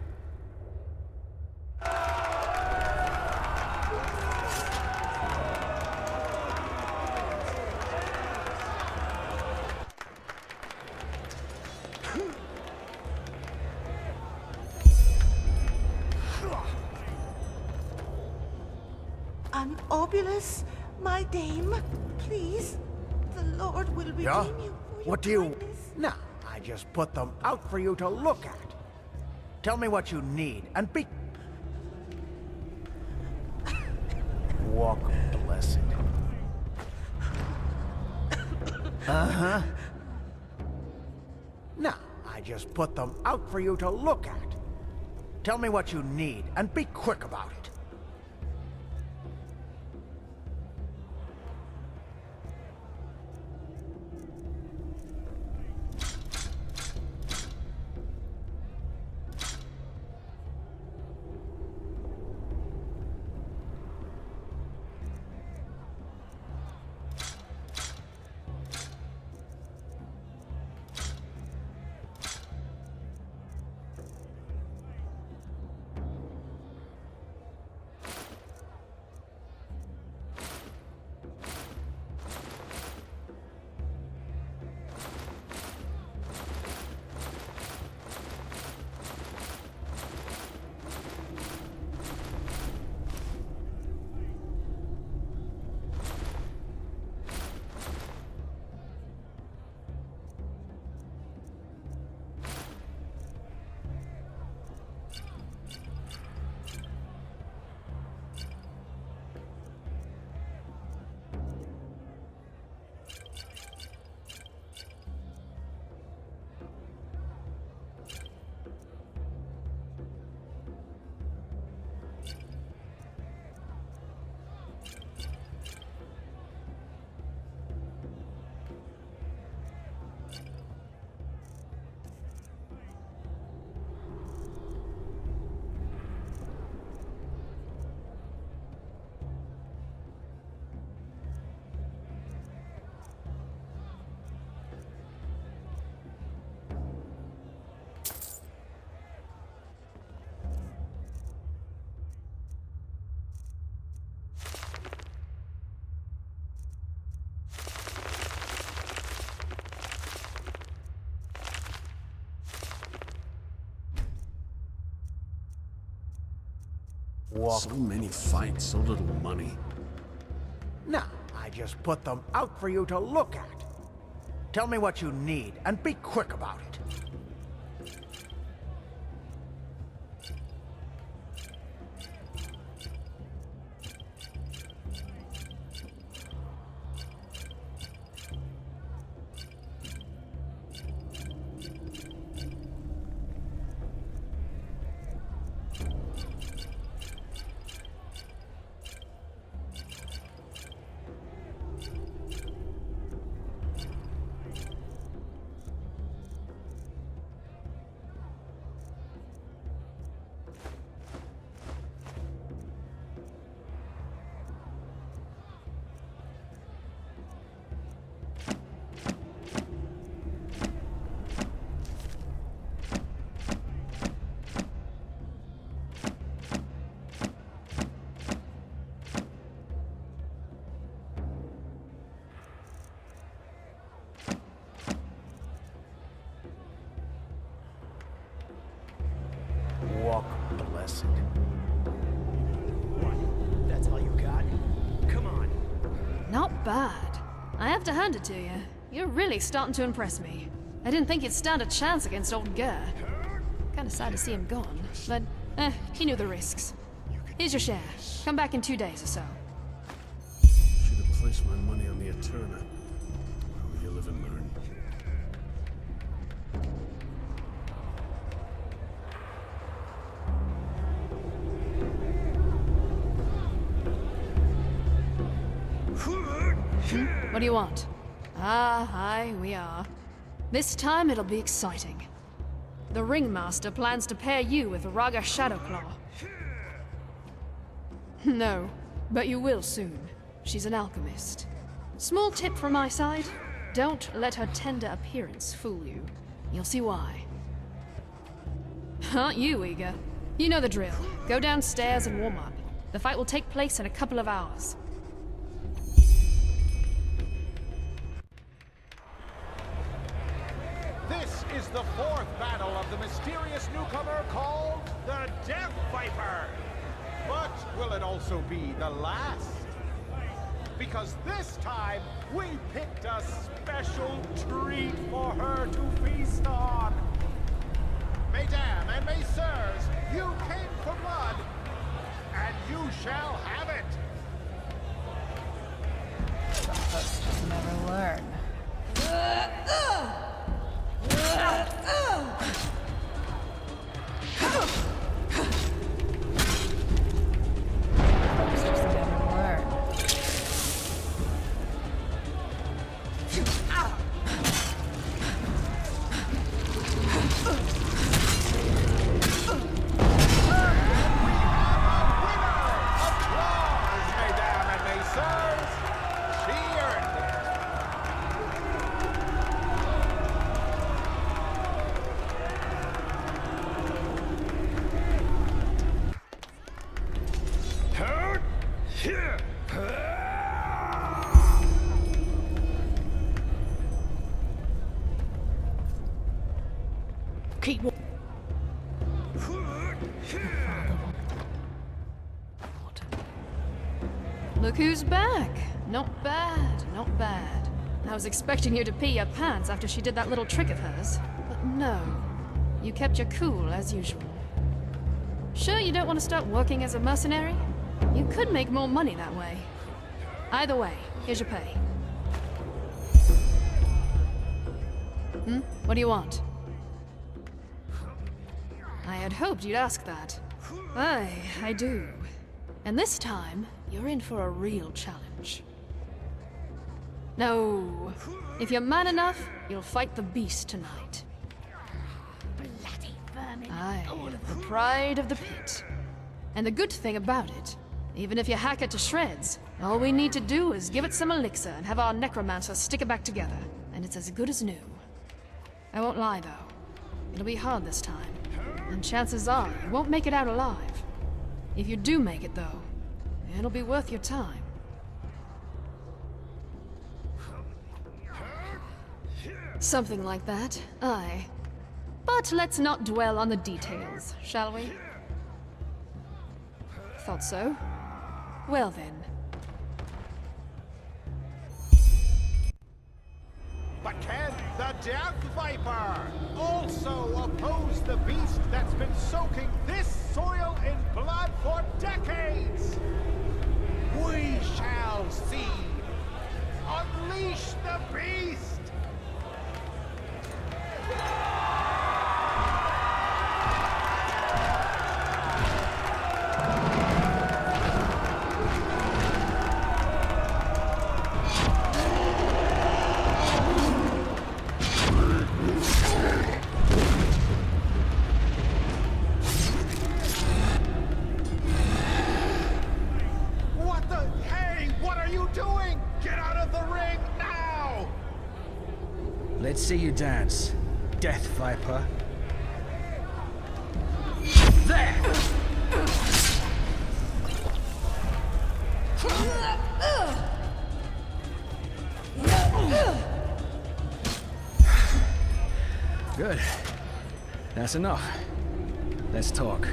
An obulus, my dame, please. The Lord will redeem Yeah? you for What do your you... kindness. No, I just put them out for you to look at. Tell me what you need, and be... Walk blessed. Uh-huh. No, I just put them out for you to look at. Tell me what you need, and be quick about it. So many fights, so little money. No, I just put them out for you to look at. Tell me what you need, and be quick about it. Blessed. What? That's all you got? Come on. Not bad. I have to hand it to you. You're really starting to impress me. I didn't think you'd stand a chance against old Gur. Kinda sad to see him gone, but, he knew the risks. Here's your share. Come back in 2 days or so. Should have placed my money on the Eterna. Well, you live and learn. What do you want? Ah, aye, we are. This time it'll be exciting. The Ringmaster plans to pair you with Raga Shadowclaw. No, but you will soon. She's an alchemist. Small tip from my side, don't let her tender appearance fool you. You'll see why. Aren't you eager? You know the drill. Go downstairs and warm up. The fight will take place in a couple of hours. This is the fourth battle of the mysterious newcomer called the Death Viper. But will it also be the last? Because this time, we picked a special treat for her to feast on. Mesdames and messieurs, you came for blood, and you shall have it. Some folks just never learn. Folks just never learn. Keep wa- Look who's back! Not bad, not bad. I was expecting you to pee your pants after she did that little trick of hers. But no. You kept your cool, as usual. Sure you don't want to start working as a mercenary? You could make more money that way. Either way, here's your pay. What do you want? I had hoped you'd ask that. Aye, I do. And this time, you're in for a real challenge. No. If you're man enough, you'll fight the beast tonight. Bloody vermin. Aye, the pride of the pit. And the good thing about it, even if you hack it to shreds, all we need to do is give it some elixir and have our necromancer stick it back together, and it's as good as new. I won't lie, though. It'll be hard this time, and chances are you won't make it out alive. If you do make it, though, it'll be worth your time. Something like that, aye. But let's not dwell on the details, shall we? Thought so. Well then. But can the Death Viper also oppose the beast that's been soaking this soil in blood for decades? We shall see. Unleash the beast! Let's see you dance, Death Viper. There! Good. That's enough. Let's talk.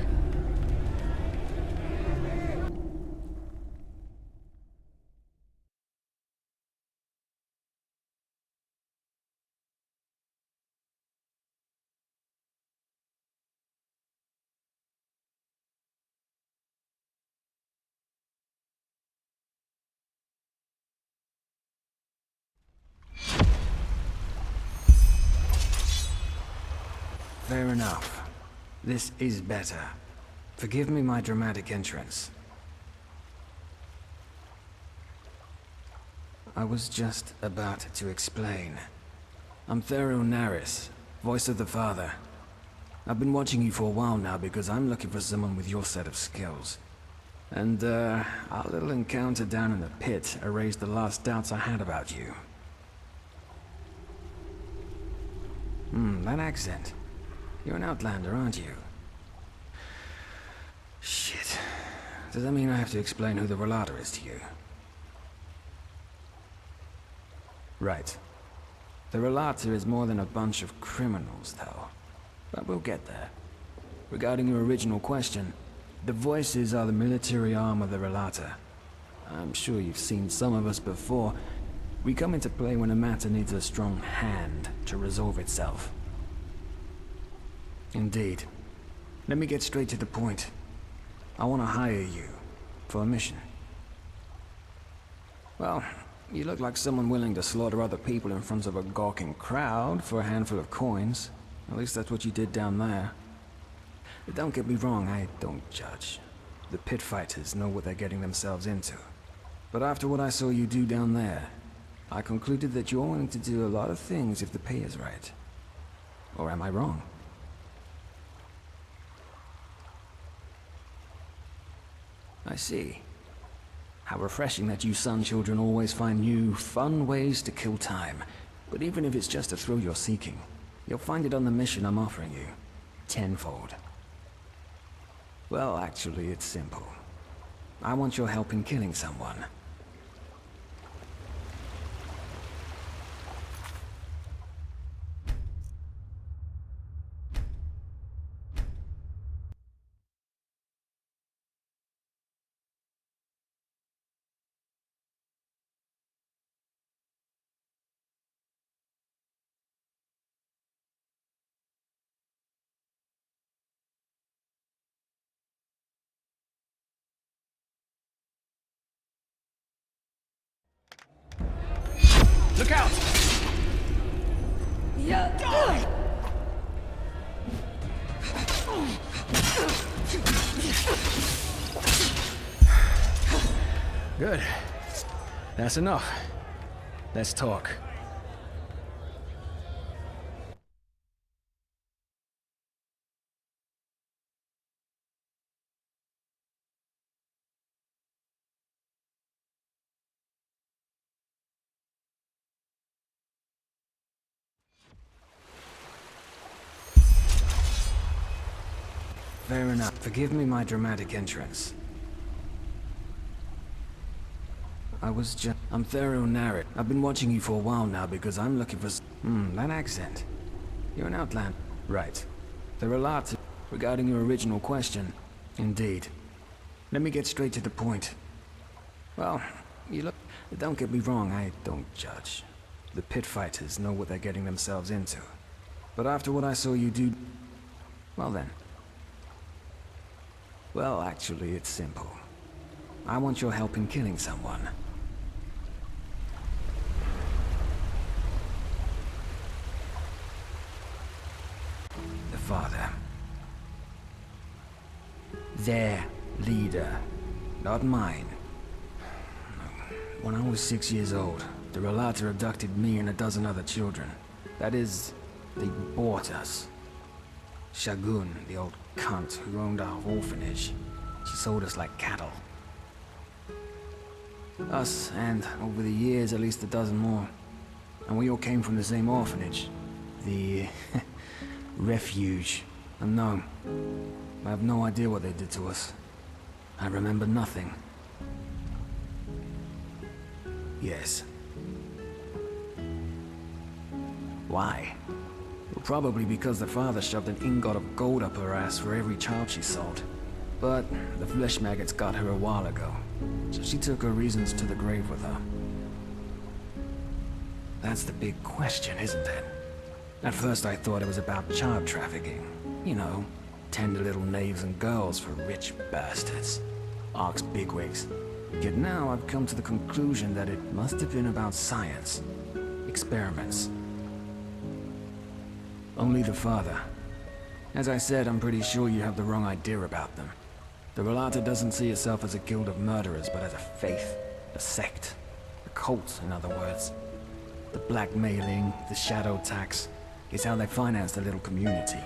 Fair enough. This is better. Forgive me my dramatic entrance. I was just about to explain. I'm Thero Naris, voice of the Father. I've been watching you for a while now because I'm looking for someone with your set of skills. And, our little encounter down in the pit erased the last doubts I had about you. That accent. You're an Outlander, aren't you? Shit. Does that mean I have to explain who the Relator is to you? Right. The Relator is more than a bunch of criminals, though. But we'll get there. Regarding your original question, the Voices are the military arm of the Relator. I'm sure you've seen some of us before. We come into play when a matter needs a strong hand to resolve itself. Indeed. Let me get straight to the point. I want to hire you for a mission. Well, you look like someone willing to slaughter other people in front of a gawking crowd for a handful of coins. At least that's what you did down there. But don't get me wrong, I don't judge. The pit fighters know what they're getting themselves into. But after what I saw you do down there, I concluded that you're willing to do a lot of things if the pay is right. Or am I wrong? I see. How refreshing that you Sun Children always find new, fun ways to kill time. But even if it's just a thrill you're seeking, you'll find it on the mission I'm offering you. Tenfold. Well, actually, it's simple. I want your help in killing someone. Look out! Good. That's enough. Let's talk. Fair enough. Forgive me my dramatic entrance. I'm Thero Narit. I've been watching you for a while now because I'm looking for that accent. You're an Outlander. Right. The Relator. Regarding your original question, indeed. Let me get straight to the point. Well, you look... Don't get me wrong, I don't judge. The pit fighters know what they're getting themselves into. But after what I saw you do... Well then. Well, actually, it's simple. I want your help in killing someone. The Father. Their leader, not mine. When I was 6 years old, the Relator abducted me and a dozen other children. That is, they bought us. Shagun, the old cunt who owned our orphanage, she sold us like cattle. Us, and over the years, at least a dozen more. And we all came from the same orphanage. The refuge. Unknown. I have no idea what they did to us. I remember nothing. Yes. Why? Well, probably because the father shoved an ingot of gold up her ass for every child she sold. But the flesh maggots got her a while ago, so she took her reasons to the grave with her. That's the big question, isn't it? At first I thought it was about child trafficking. You know, tender little knaves and girls for rich bastards. Ark's bigwigs. Yet now I've come to the conclusion that it must have been about science. Experiments. Only the father, As I said, I'm pretty sure you have the wrong idea about them. The Relata doesn't see itself as a guild of murderers, but as a faith, a sect, a cult, in other words. The blackmailing, the shadow tax, is how they finance the little community.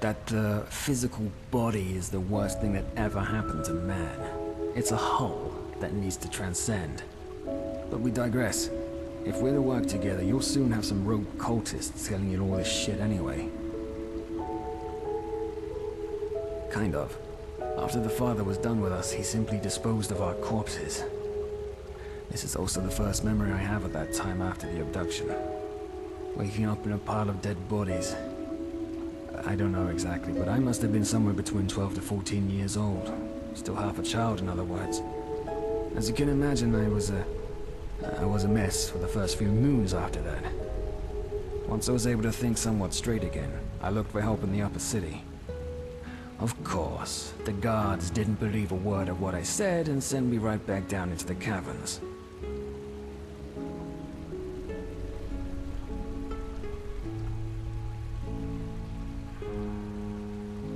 That the physical body is the worst thing that ever happened to man. It's a whole that needs to transcend. But we digress. If we're to work together, you'll soon have some rogue cultists telling you all this shit anyway. Kind of. After the father was done with us, he simply disposed of our corpses. This is also the first memory I have of that time after the abduction. Waking up in a pile of dead bodies. I don't know exactly, but I must have been somewhere between 12 to 14 years old. Still half a child, in other words. As you can imagine, I was a mess for the first few moons after that. Once I was able to think somewhat straight again, I looked for help in the upper city. Of course, the guards didn't believe a word of what I said and sent me right back down into the caverns.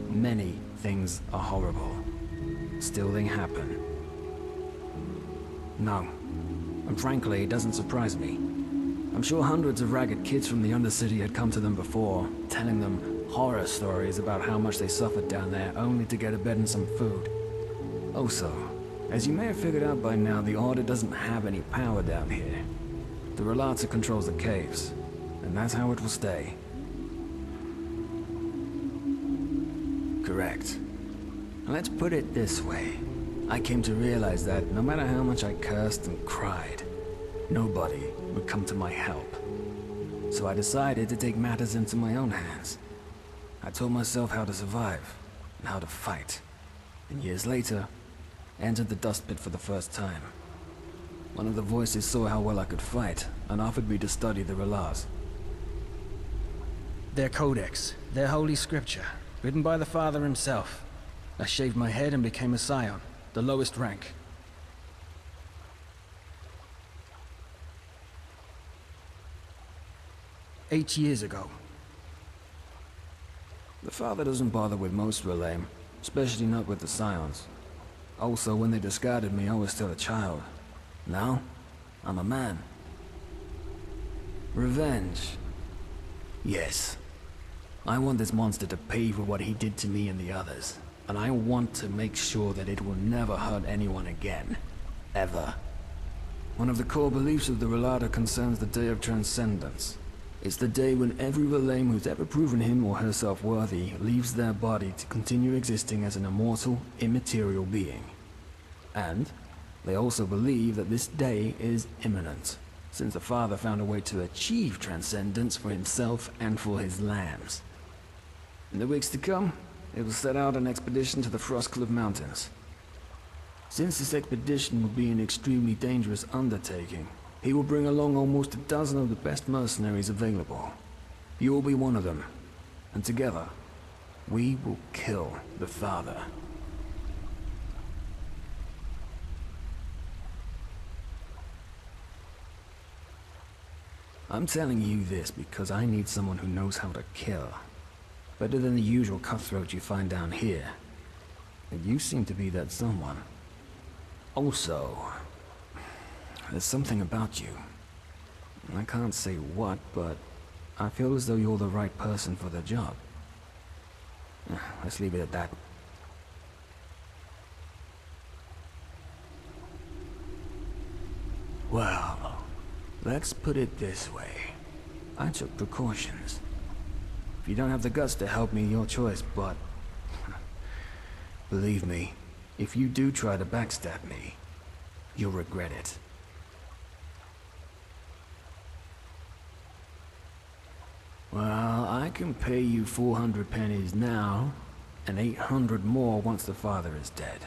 Many things are horrible. Still they happen. No. And frankly, it doesn't surprise me. I'm sure hundreds of ragged kids from the Undercity had come to them before, telling them horror stories about how much they suffered down there only to get a bed and some food. Also, as you may have figured out by now, the Order doesn't have any power down here. The Relata controls the caves, and that's how it will stay. Correct. Let's put it this way. I came to realize that no matter how much I cursed and cried, nobody would come to my help. So I decided to take matters into my own hands. I taught myself how to survive and how to fight. And years later, entered the dust pit for the first time. One of the voices saw how well I could fight and offered me to study the Relats. Their codex, their holy scripture, written by the father himself. I shaved my head and became a scion, the lowest rank. "8 years ago. The father doesn't bother with most Relame, especially not with the scions. Also, when they discarded me, I was still a child. Now, I'm a man. Revenge. Yes. I want this monster to pay for what he did to me and the others. And I want to make sure that it will never hurt anyone again. Ever. One of the core beliefs of the Relata concerns the Day of Transcendence. It's the day when every Relame who's ever proven him or herself worthy leaves their body to continue existing as an immortal, immaterial being. And they also believe that this day is imminent, since the father found a way to achieve transcendence for himself and for his lambs. In the weeks to come, it will set out an expedition to the Frostcliff Mountains. Since this expedition will be an extremely dangerous undertaking, he will bring along almost a dozen of the best mercenaries available. You will be one of them, and together, we will kill the father. I'm telling you this because I need someone who knows how to kill. Better than the usual cutthroat you find down here. And you seem to be that someone. Also, there's something about you. I can't say what, but I feel as though you're the right person for the job. Let's leave it at that. Well, let's put it this way. I took precautions. If you don't have the guts to help me, your choice, but... believe me, if you do try to backstab me, you'll regret it. Well, I can pay you 400 pennies now, and 800 more once the father is dead.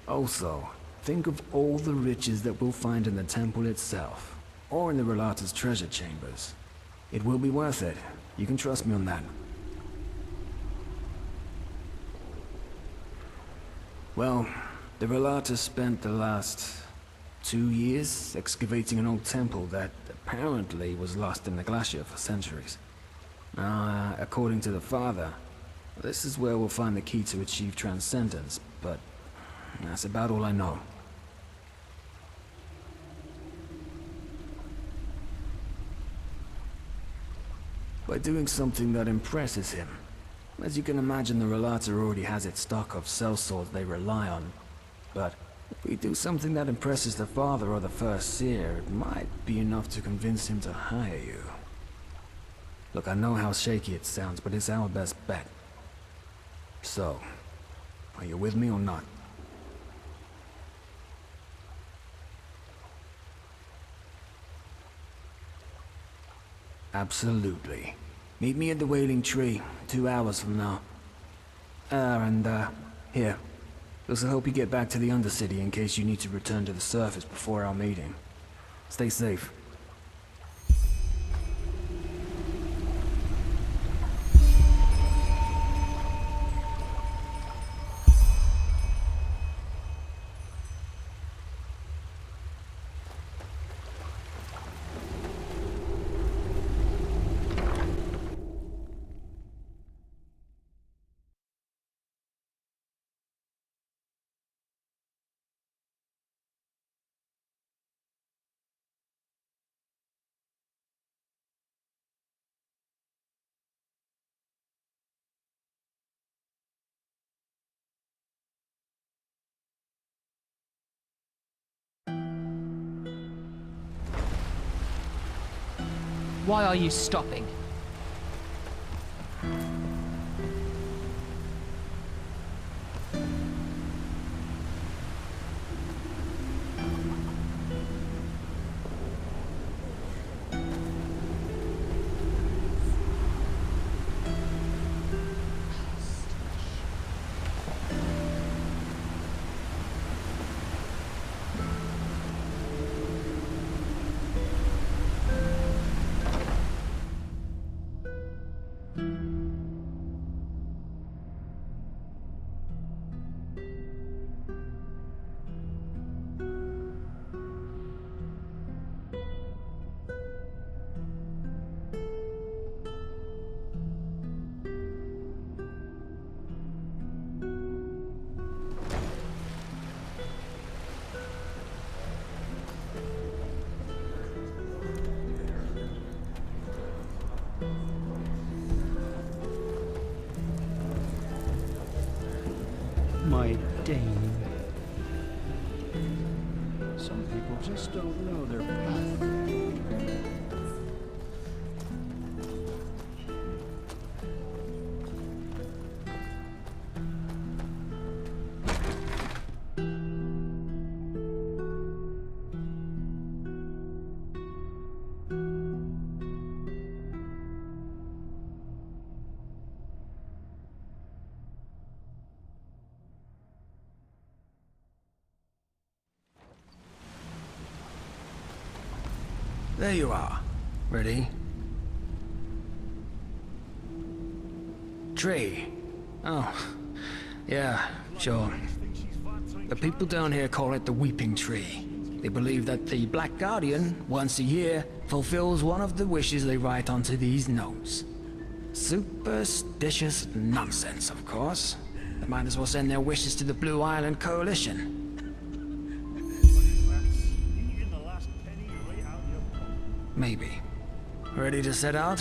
Also, think of all the riches that we'll find in the temple itself, or in the Relata's treasure chambers. It will be worth it. You can trust me on that. Well, the Relata spent the last 2 years excavating an old temple that apparently was lost in the glacier for centuries. According to the Father, this is where we'll find the key to achieve transcendence, but that's about all I know. By doing something that impresses him. As you can imagine, the Relator already has its stock of sellswords they rely on. But if we do something that impresses the Father or the First Seer, it might be enough to convince him to hire you. Look, I know how shaky it sounds, but it's our best bet. So, are you with me or not? Absolutely. Meet me at the Wailing Tree, 2 hours from now. Here. This will help you get back to the Undercity in case you need to return to the surface before our meeting. Stay safe. Why are you stopping? My Dane. Some people just don't know their path. There you are. Ready? Tree. Oh, yeah, sure. The people down here call it the Weeping Tree. They believe that the Black Guardian, once a year, fulfills one of the wishes they write onto these notes. Superstitious nonsense, of course. They might as well send their wishes to the Blue Island Coalition. Maybe. Ready to set out?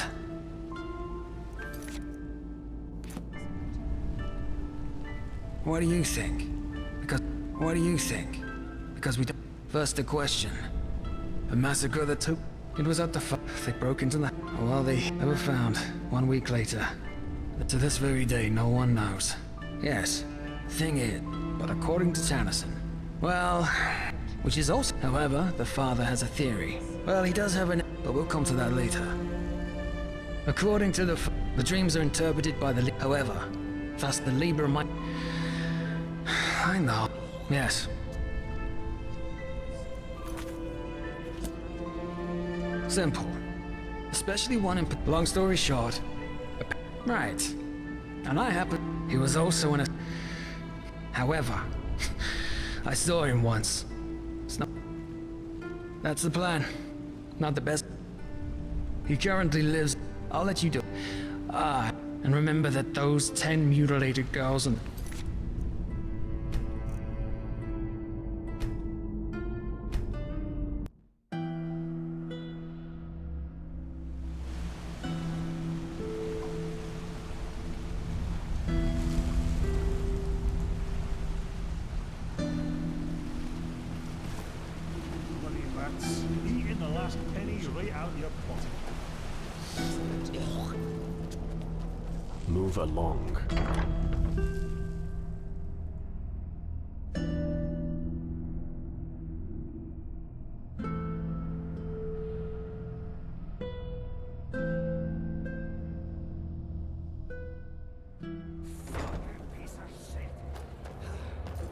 What do you think? What do you think? Because we don't... First a question. The massacre that took... It was at the they broke into the... Well, they never found. 1 week later. To this very day, no one knows. Yes, thing is, but according to Tannerson... Well... Which is also... However, the father has a theory. Well, he does have an... But we'll come to that later. According to the dreams are interpreted by the... However, thus the Libra might... I know. Yes. Simple. Especially one in... Long story short. Right. And I happen... He was also in a... However, I saw him once. It's not... That's the plan. Not the best. He currently lives... I'll let you do it. Ah, and remember that those 10 mutilated girls and... Bloody rats. Eating the last penny right out your pocket. Move along.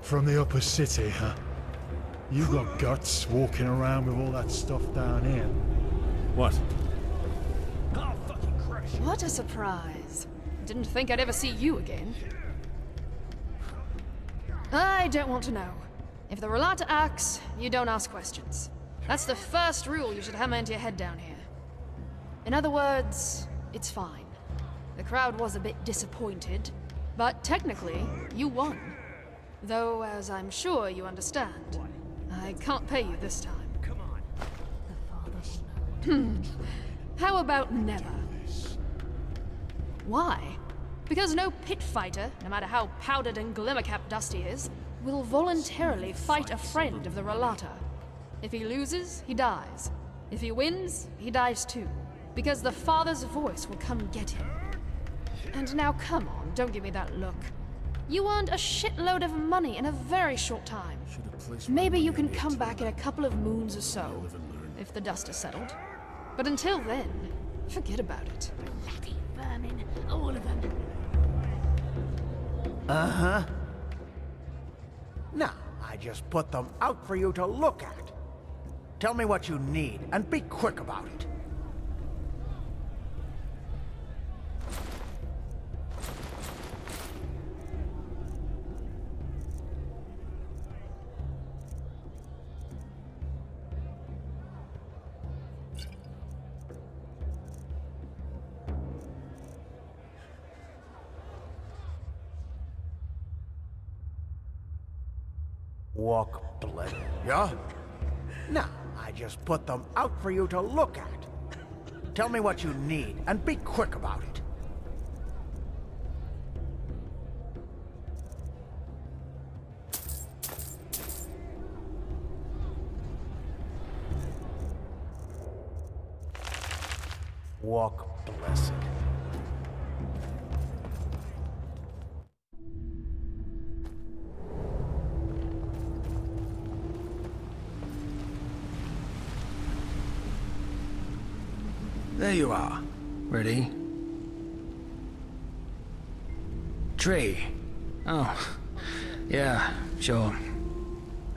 From the upper city, huh? You got guts walking around with all that stuff down here. What? What a surprise. Didn't think I'd ever see you again. I don't want to know. If the Relata asks, you don't ask questions. That's the first rule you should hammer into your head down here. In other words, it's fine. The crowd was a bit disappointed, but technically, you won. Though, as I'm sure you understand, I can't pay you this time. Come on. How about never? Why? Because no pit fighter, no matter how powdered and glimmer-capped Dusty is, will voluntarily fight a friend of the Relata. If he loses, he dies. If he wins, he dies too. Because the Father's voice will come get him. And now come on, don't give me that look. You earned a shitload of money in a very short time. Maybe you can come back in a couple of moons or so, if the dust has settled. But until then, forget about it. Bloody vermin, all of them. Uh-huh. Now, I just put them out for you to look at. Tell me what you need, and be quick about it. Walk blood, yeah? Now, I just put them out for you to look at. Tell me what you need, and be quick about it. Walk blessed. There you are. Ready? Tree. Oh, yeah, sure.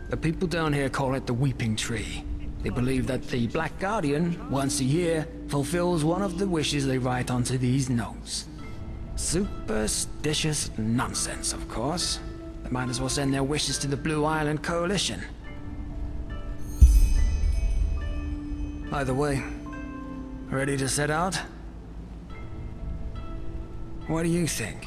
The people down here call it the Weeping Tree. They believe that the Black Guardian, once a year, fulfills one of the wishes they write onto these notes. Superstitious nonsense, of course. They might as well send their wishes to the Blue Island Coalition. By the way, ready to set out? What do you think?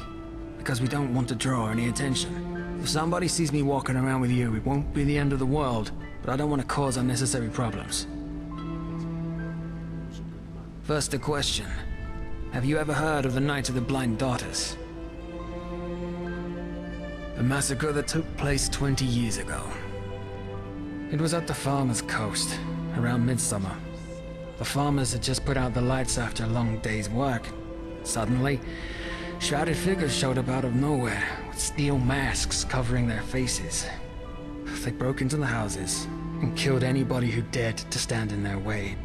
Because we don't want to draw any attention. If somebody sees me walking around with you, it won't be the end of the world, but I don't want to cause unnecessary problems. First, a question. Have you ever heard of the Night of the Blind Daughters? A massacre that took place 20 years ago. It was at the Farmer's Coast, around midsummer. The farmers had just put out the lights after a long day's work. Suddenly, shrouded figures showed up out of nowhere, with steel masks covering their faces. They broke into the houses and killed anybody who dared to stand in their way.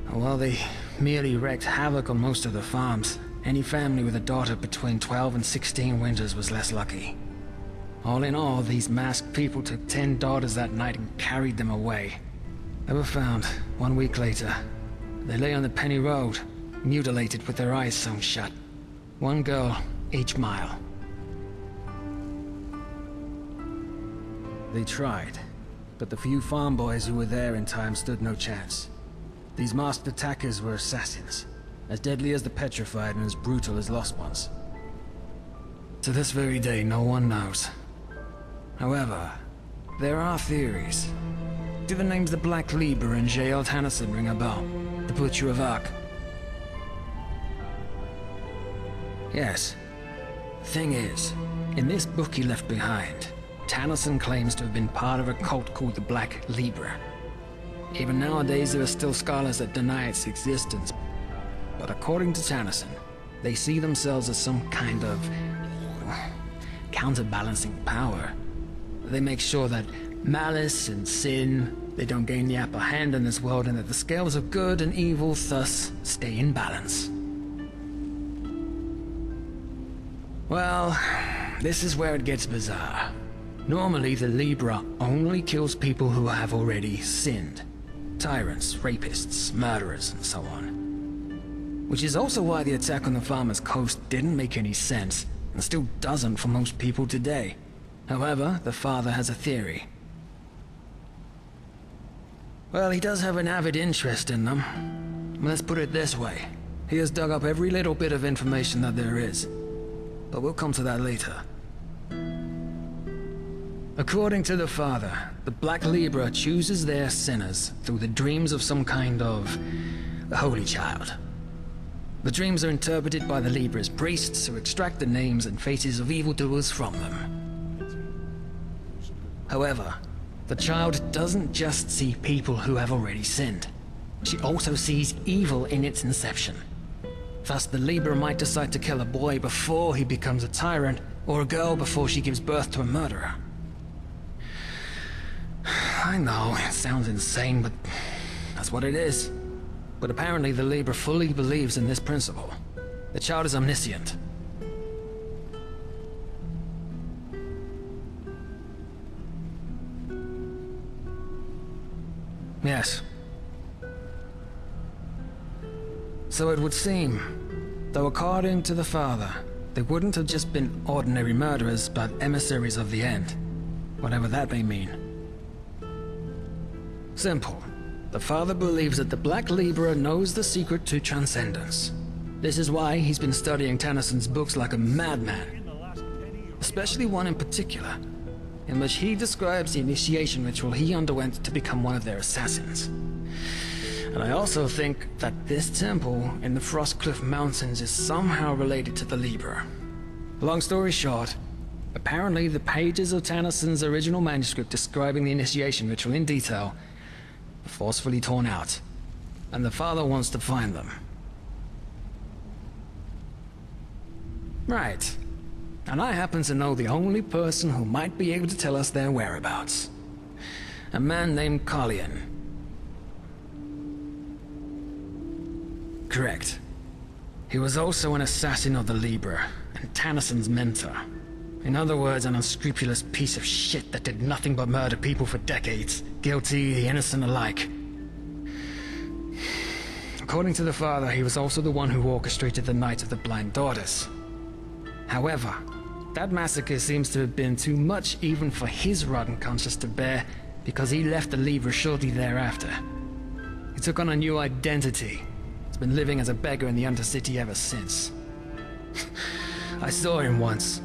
While they merely wreaked havoc on most of the farms, any family with a daughter between 12 and 16 winters was less lucky. All in all, these masked people took 10 daughters that night and carried them away. They were found 1 week later. They lay on the Penny Road, mutilated with their eyes sewn shut. 1 girl each mile. They tried, but the few farm boys who were there in time stood no chance. These masked attackers were assassins. as deadly as the petrified and as brutal as lost ones. To this very day, no one knows. However, there are theories. Do the names the Black Libra and J.L. Tannerson ring a bell? The Butcher of Ark? Yes. Thing is, in this book he left behind, Tannerson claims to have been part of a cult called the Black Libra. Even nowadays there are still scholars that deny its existence, but according to Tannerson, they see themselves as some kind of counterbalancing power. They make sure that malice and sin, they don't gain the upper hand in this world, and that the scales of good and evil thus stay in balance. Well, this is where it gets bizarre. Normally, the Libra only kills people who have already sinned. Tyrants, rapists, murderers, and so on. Which is also why the attack on the Farmer's Coast didn't make any sense, and still doesn't for most people today. However, the father has a theory. Well, he does have an avid interest in them. Let's put it this way. He has dug up every little bit of information that there is. But we'll come to that later. According to the father, the Black Libra chooses their sinners through the dreams of some kind of holy child. The dreams are interpreted by the Libra's priests who extract the names and faces of evildoers from them. However, the child doesn't just see people who have already sinned. She also sees evil in its inception. Thus, the Libra might decide to kill a boy before he becomes a tyrant, or a girl before she gives birth to a murderer. I know, it sounds insane, but that's what it is. But apparently the Libra fully believes in this principle. The child is omniscient. Yes. So it would seem, though according to the father, they wouldn't have just been ordinary murderers, but emissaries of the end. Whatever that may mean. Simple. The father believes that the Black Libra knows the secret to transcendence. This is why he's been studying Tannisson's books like a madman. Especially one in particular, in which he describes the initiation ritual he underwent to become one of their assassins. And I also think that this temple in the Frostcliff Mountains is somehow related to the Libra. Long story short, apparently the pages of Tannisson's original manuscript describing the initiation ritual in detail were forcefully torn out, and the father wants to find them. Right. And I happen to know the only person who might be able to tell us their whereabouts. A man named Collian. Correct. He was also an assassin of the Libra, and Tannisson's mentor. In other words, an unscrupulous piece of shit that did nothing but murder people for decades, guilty, the innocent alike. According to the father, he was also the one who orchestrated the Night of the Blind Daughters. However, that massacre seems to have been too much even for his rotten conscience to bear, because he left the Libra shortly thereafter. He took on a new identity. He's been living as a beggar in the Undercity ever since. I saw him once.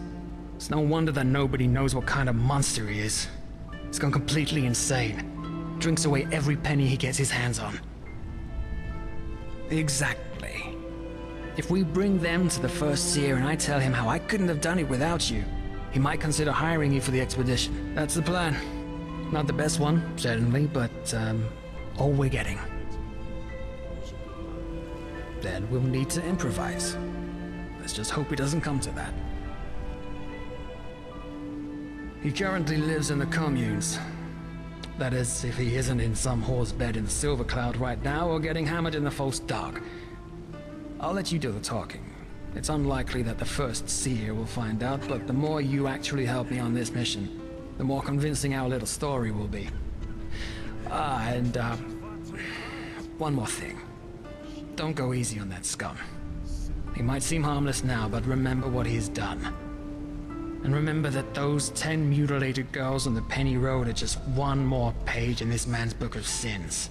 It's no wonder that nobody knows what kind of monster he is. He's gone completely insane. Drinks away every penny he gets his hands on. Exactly. If we bring them to the First Seer and I tell him how I couldn't have done it without you, he might consider hiring you for the expedition. That's the plan. Not the best one, certainly, but, all we're getting. Then we'll need to improvise. Let's just hope it doesn't come to that. He currently lives in the communes. That is, if he isn't in some whore's bed in the Silver Cloud right now or getting hammered in the False Dark. I'll let you do the talking. It's unlikely that the First Seer will find out, but the more you actually help me on this mission, the more convincing our little story will be. And one more thing. Don't go easy on that scum. He might seem harmless now, but remember what he's done. And remember that those 10 mutilated girls on the Penny Road are just one more page in this man's book of sins.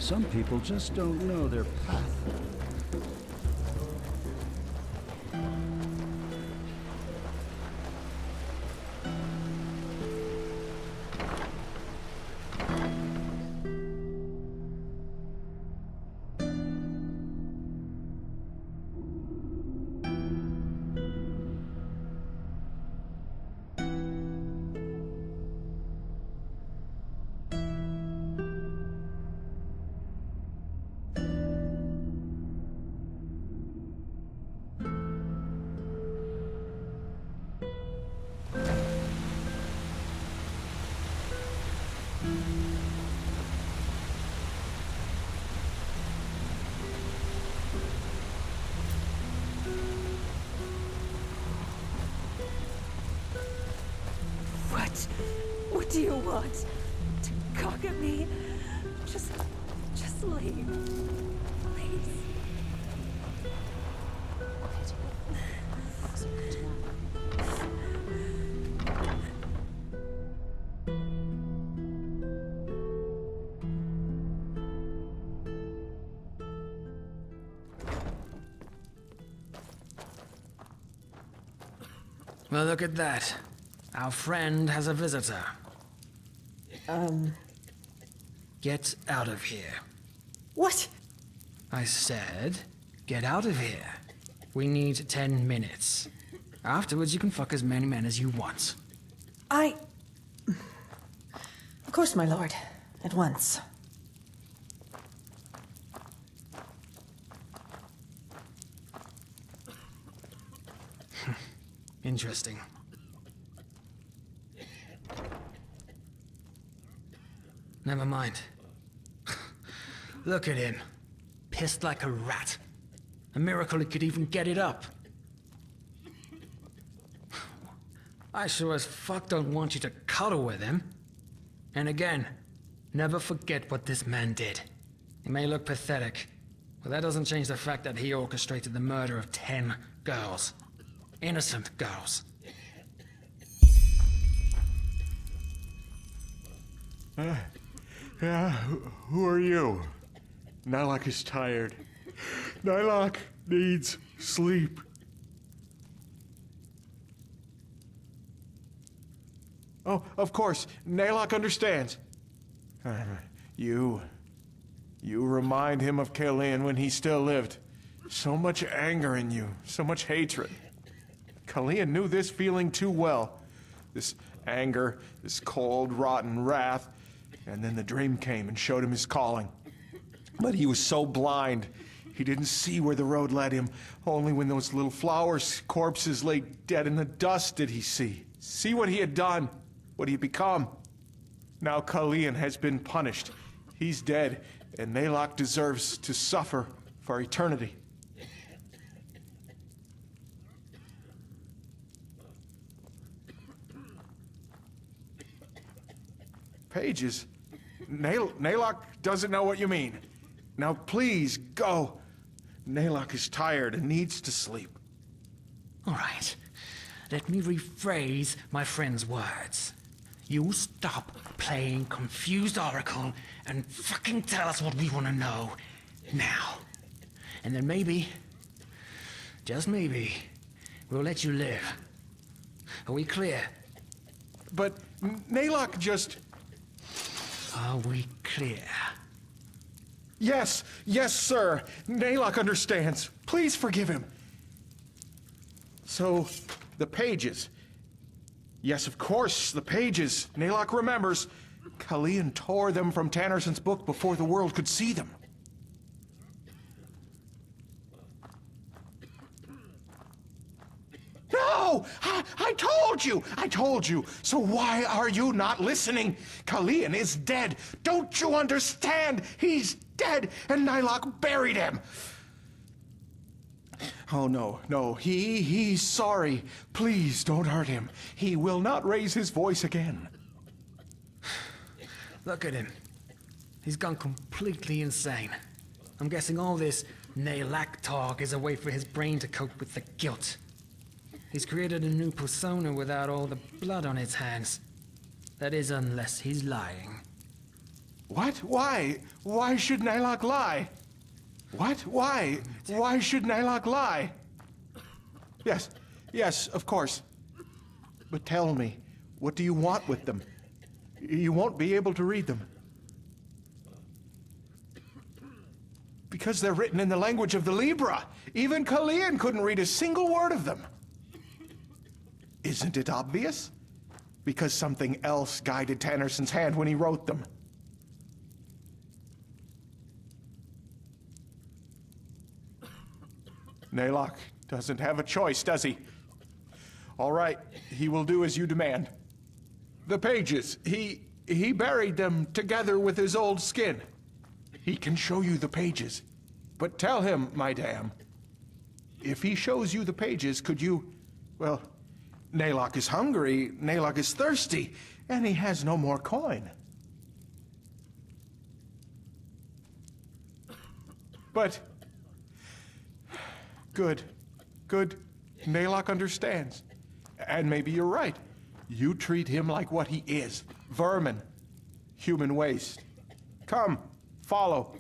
Some people just don't know their path. What do you want? To cock at me? Just leave. Please. Well, look at that. Our friend has a visitor. Get out of here. What? I said, get out of here. We need 10 minutes. Afterwards, you can fuck as many men as you want. Of course, my lord. At once. Interesting. Never mind. Look at him. Pissed like a rat. A miracle he could even get it up. I sure as fuck don't want you to cuddle with him. And again, never forget what this man did. He may look pathetic, but that doesn't change the fact that he orchestrated the murder of 10 girls. Innocent girls. Yeah, who are you? Nylock is tired. Nylock needs sleep. Oh, of course. Nylock understands. You remind him of Kalian when he still lived. So much anger in you, so much hatred. Kalian knew this feeling too well. This anger, this cold, rotten wrath. And then the dream came and showed him his calling. But he was so blind, he didn't see where the road led him. Only when those little flowers' corpses lay dead in the dust did he see what he had done, what he had become. Now Kalian has been punished. He's dead, and Nylock deserves to suffer for eternity. Pages? Nylock doesn't know what you mean. Now please, go. Nylock is tired and needs to sleep. All right. Let me rephrase my friend's words. You stop playing confused oracle and fucking tell us what we want to know now. And then maybe, just maybe, we'll let you live. Are we clear? But Nylock just... Are we clear? Yes, sir. Nylock understands. Please forgive him. So, the pages. Yes, of course, the pages. Nylock remembers. Kalian tore them from Tannerson's book before the world could see them. No! I told you! So why are you not listening? Kalian is dead. Don't you understand? He's dead, and Nylock buried him. Oh, no, he's sorry. Please don't hurt him. He will not raise his voice again. Look at him. He's gone completely insane. I'm guessing all this Nylock talk is a way for his brain to cope with the guilt. He's created a new persona without all the blood on his hands. That is, unless he's lying. What? Why? Why should Nylok lie? What? Why? Why should Nylok lie? Yes, of course. But tell me, what do you want with them? You won't be able to read them. Because they're written in the language of the Libra. Even Kalian couldn't read a single word of them. Isn't it obvious? Because something else guided Tannerson's hand when he wrote them. Naylock doesn't have a choice, does he? All right, he will do as you demand. The pages, he buried them together with his old skin. He can show you the pages. But tell him, my dam, if he shows you the pages, could you... Well, Naylock is hungry, Naylock is thirsty, and he has no more coin. But... Good. Naylock understands. And maybe you're right. You treat him like what he is. Vermin. Human waste. Come, follow.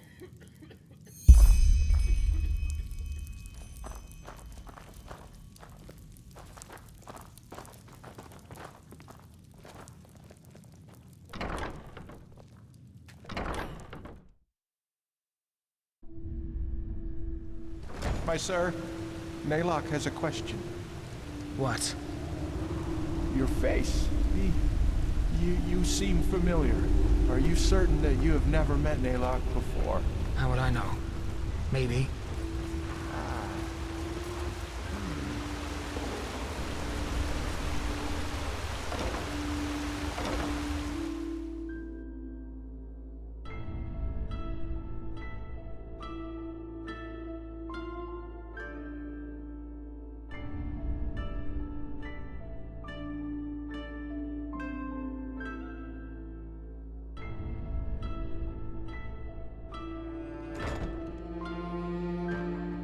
My sir, Naylock has a question. What? Your face. You seem familiar. Are you certain that you have never met Naylock before? How would I know? Maybe.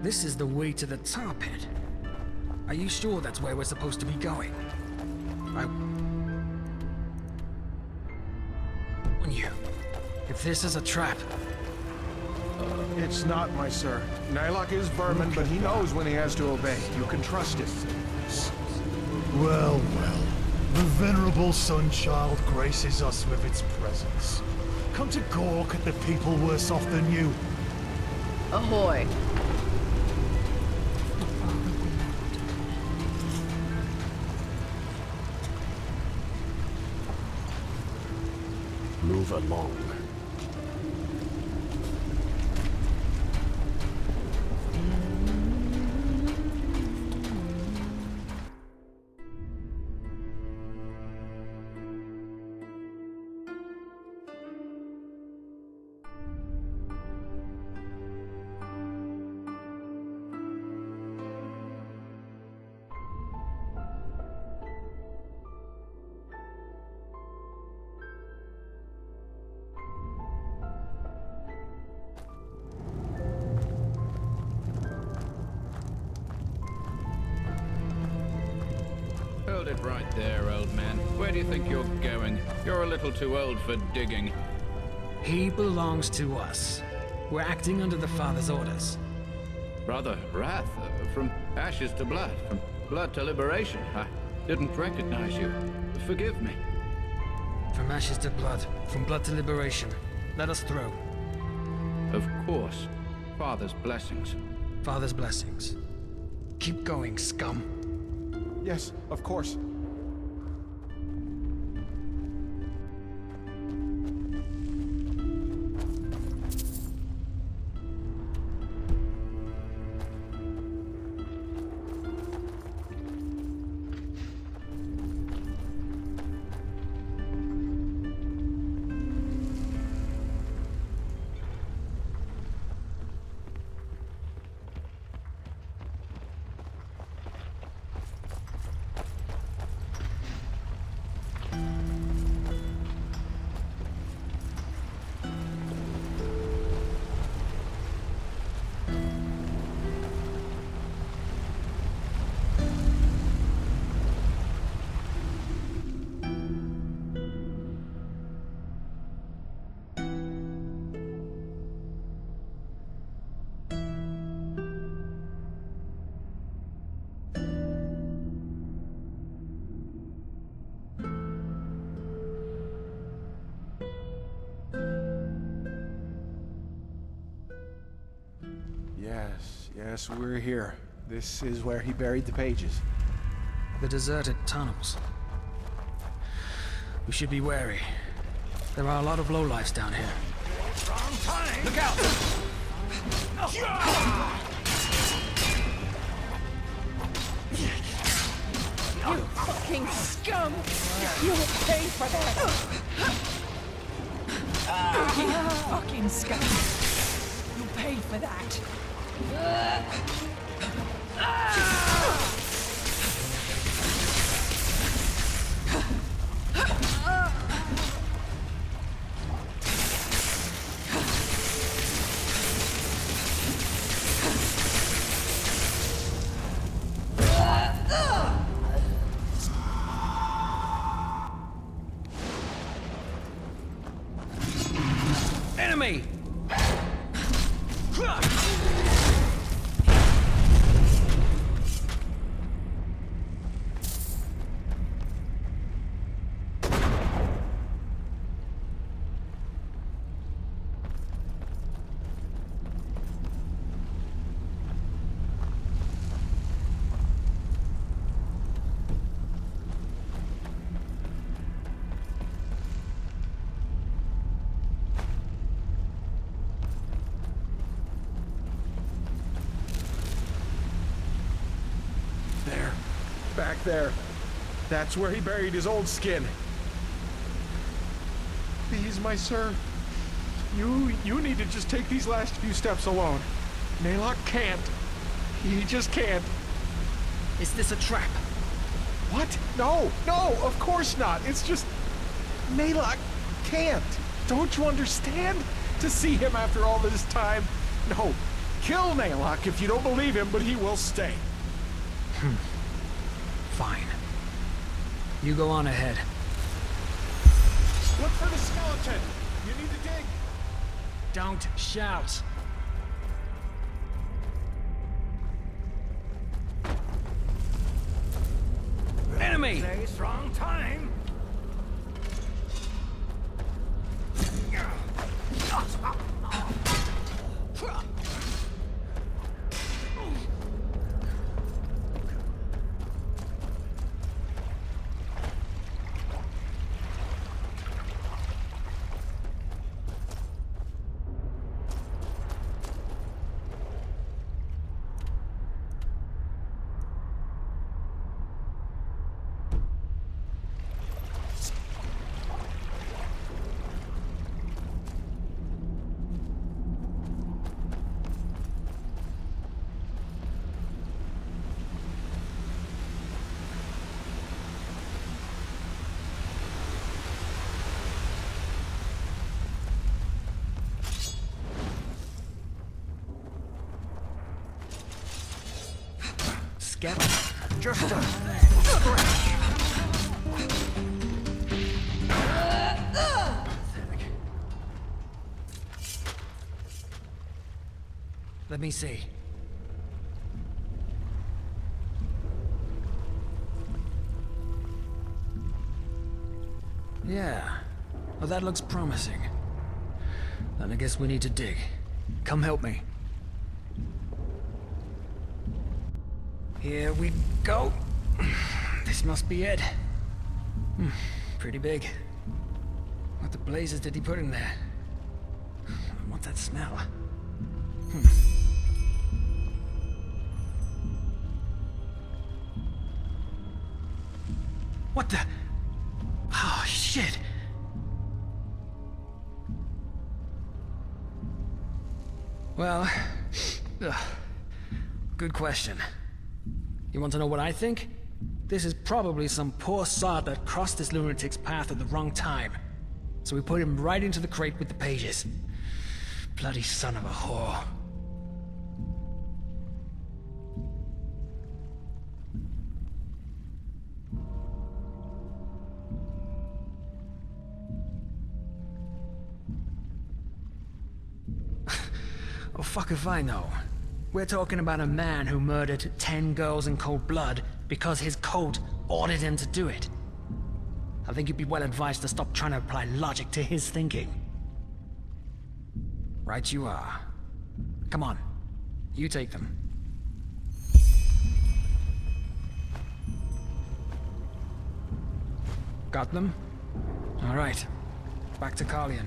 This is the way to the tar pit. Are you sure that's where we're supposed to be going? On you. If this is a trap... It's not, my sir. Naylock is vermin, but he knows when he has to obey. You can trust him. Well. The venerable Sunchild graces us with its presence. Come to gawk at the people worse off than you. Ahoy. Move along. Hold it right there, old man. Where do you think you're going? You're a little too old for digging. He belongs to us. We're acting under the Father's orders. Brother Wrath, from ashes to blood, from blood to liberation. I didn't recognize you. Forgive me. From ashes to blood, from blood to liberation. Let us through. Of course. Father's blessings. Father's blessings. Keep going, scum. Yes, of course. Yes, we're here. This is where he buried the pages. The deserted tunnels. We should be wary. There are a lot of lowlifes down here. Wrong time! Look out! You fucking scum! You will pay for that! You fucking scum! You paid for that! Enemy! Back there. That's where he buried his old skin. Please, my sir. You need to just take these last few steps alone. Naylock can't. He just can't. Is this a trap? What? No, of course not. It's just... Naylock can't. Don't you understand? To see him after all this time? No. Kill Naylock if you don't believe him, but he will stay. Fine. You go on ahead. Look for the skeleton. You need to dig. Don't shout. Enemy! Place, wrong time! Just a scratch. Let me see. Yeah. Well, that looks promising. Then I guess we need to dig. Come help me. Here we go. This must be it. Pretty big. What the blazes did he put in there? I want that smell. What the? Oh, shit. Well, good question. You want to know what I think? This is probably some poor sod that crossed this lunatic's path at the wrong time. So we put him right into the crate with the pages. Bloody son of a whore. Oh, fuck if I know. We're talking about a man who murdered 10 girls in cold blood because his code ordered him to do it. I think you'd be well advised to stop trying to apply logic to his thinking. Right you are. Come on. You take them. Got them? All right. Back to Carlion.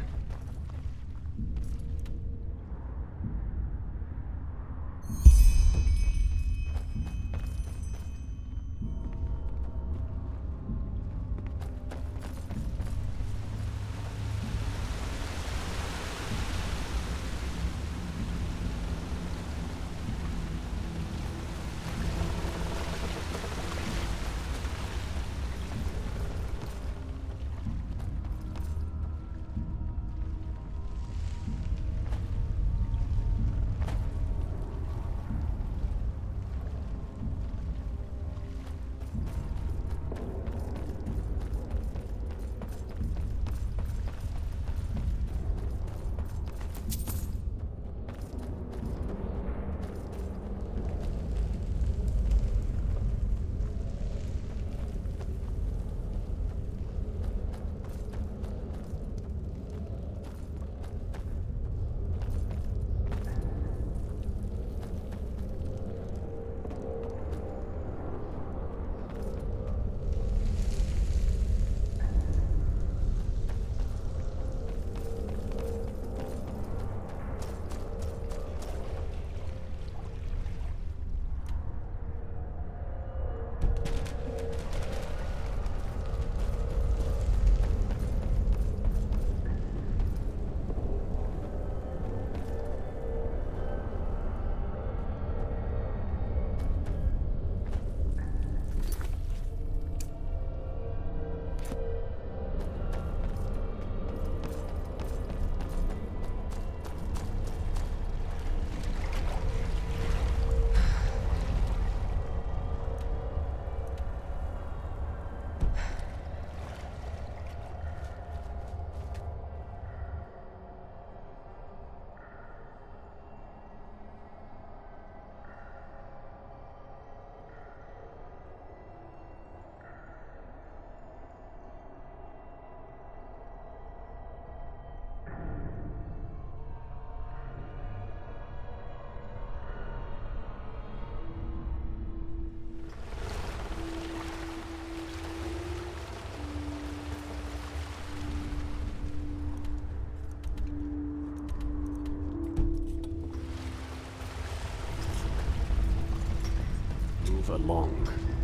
Move along.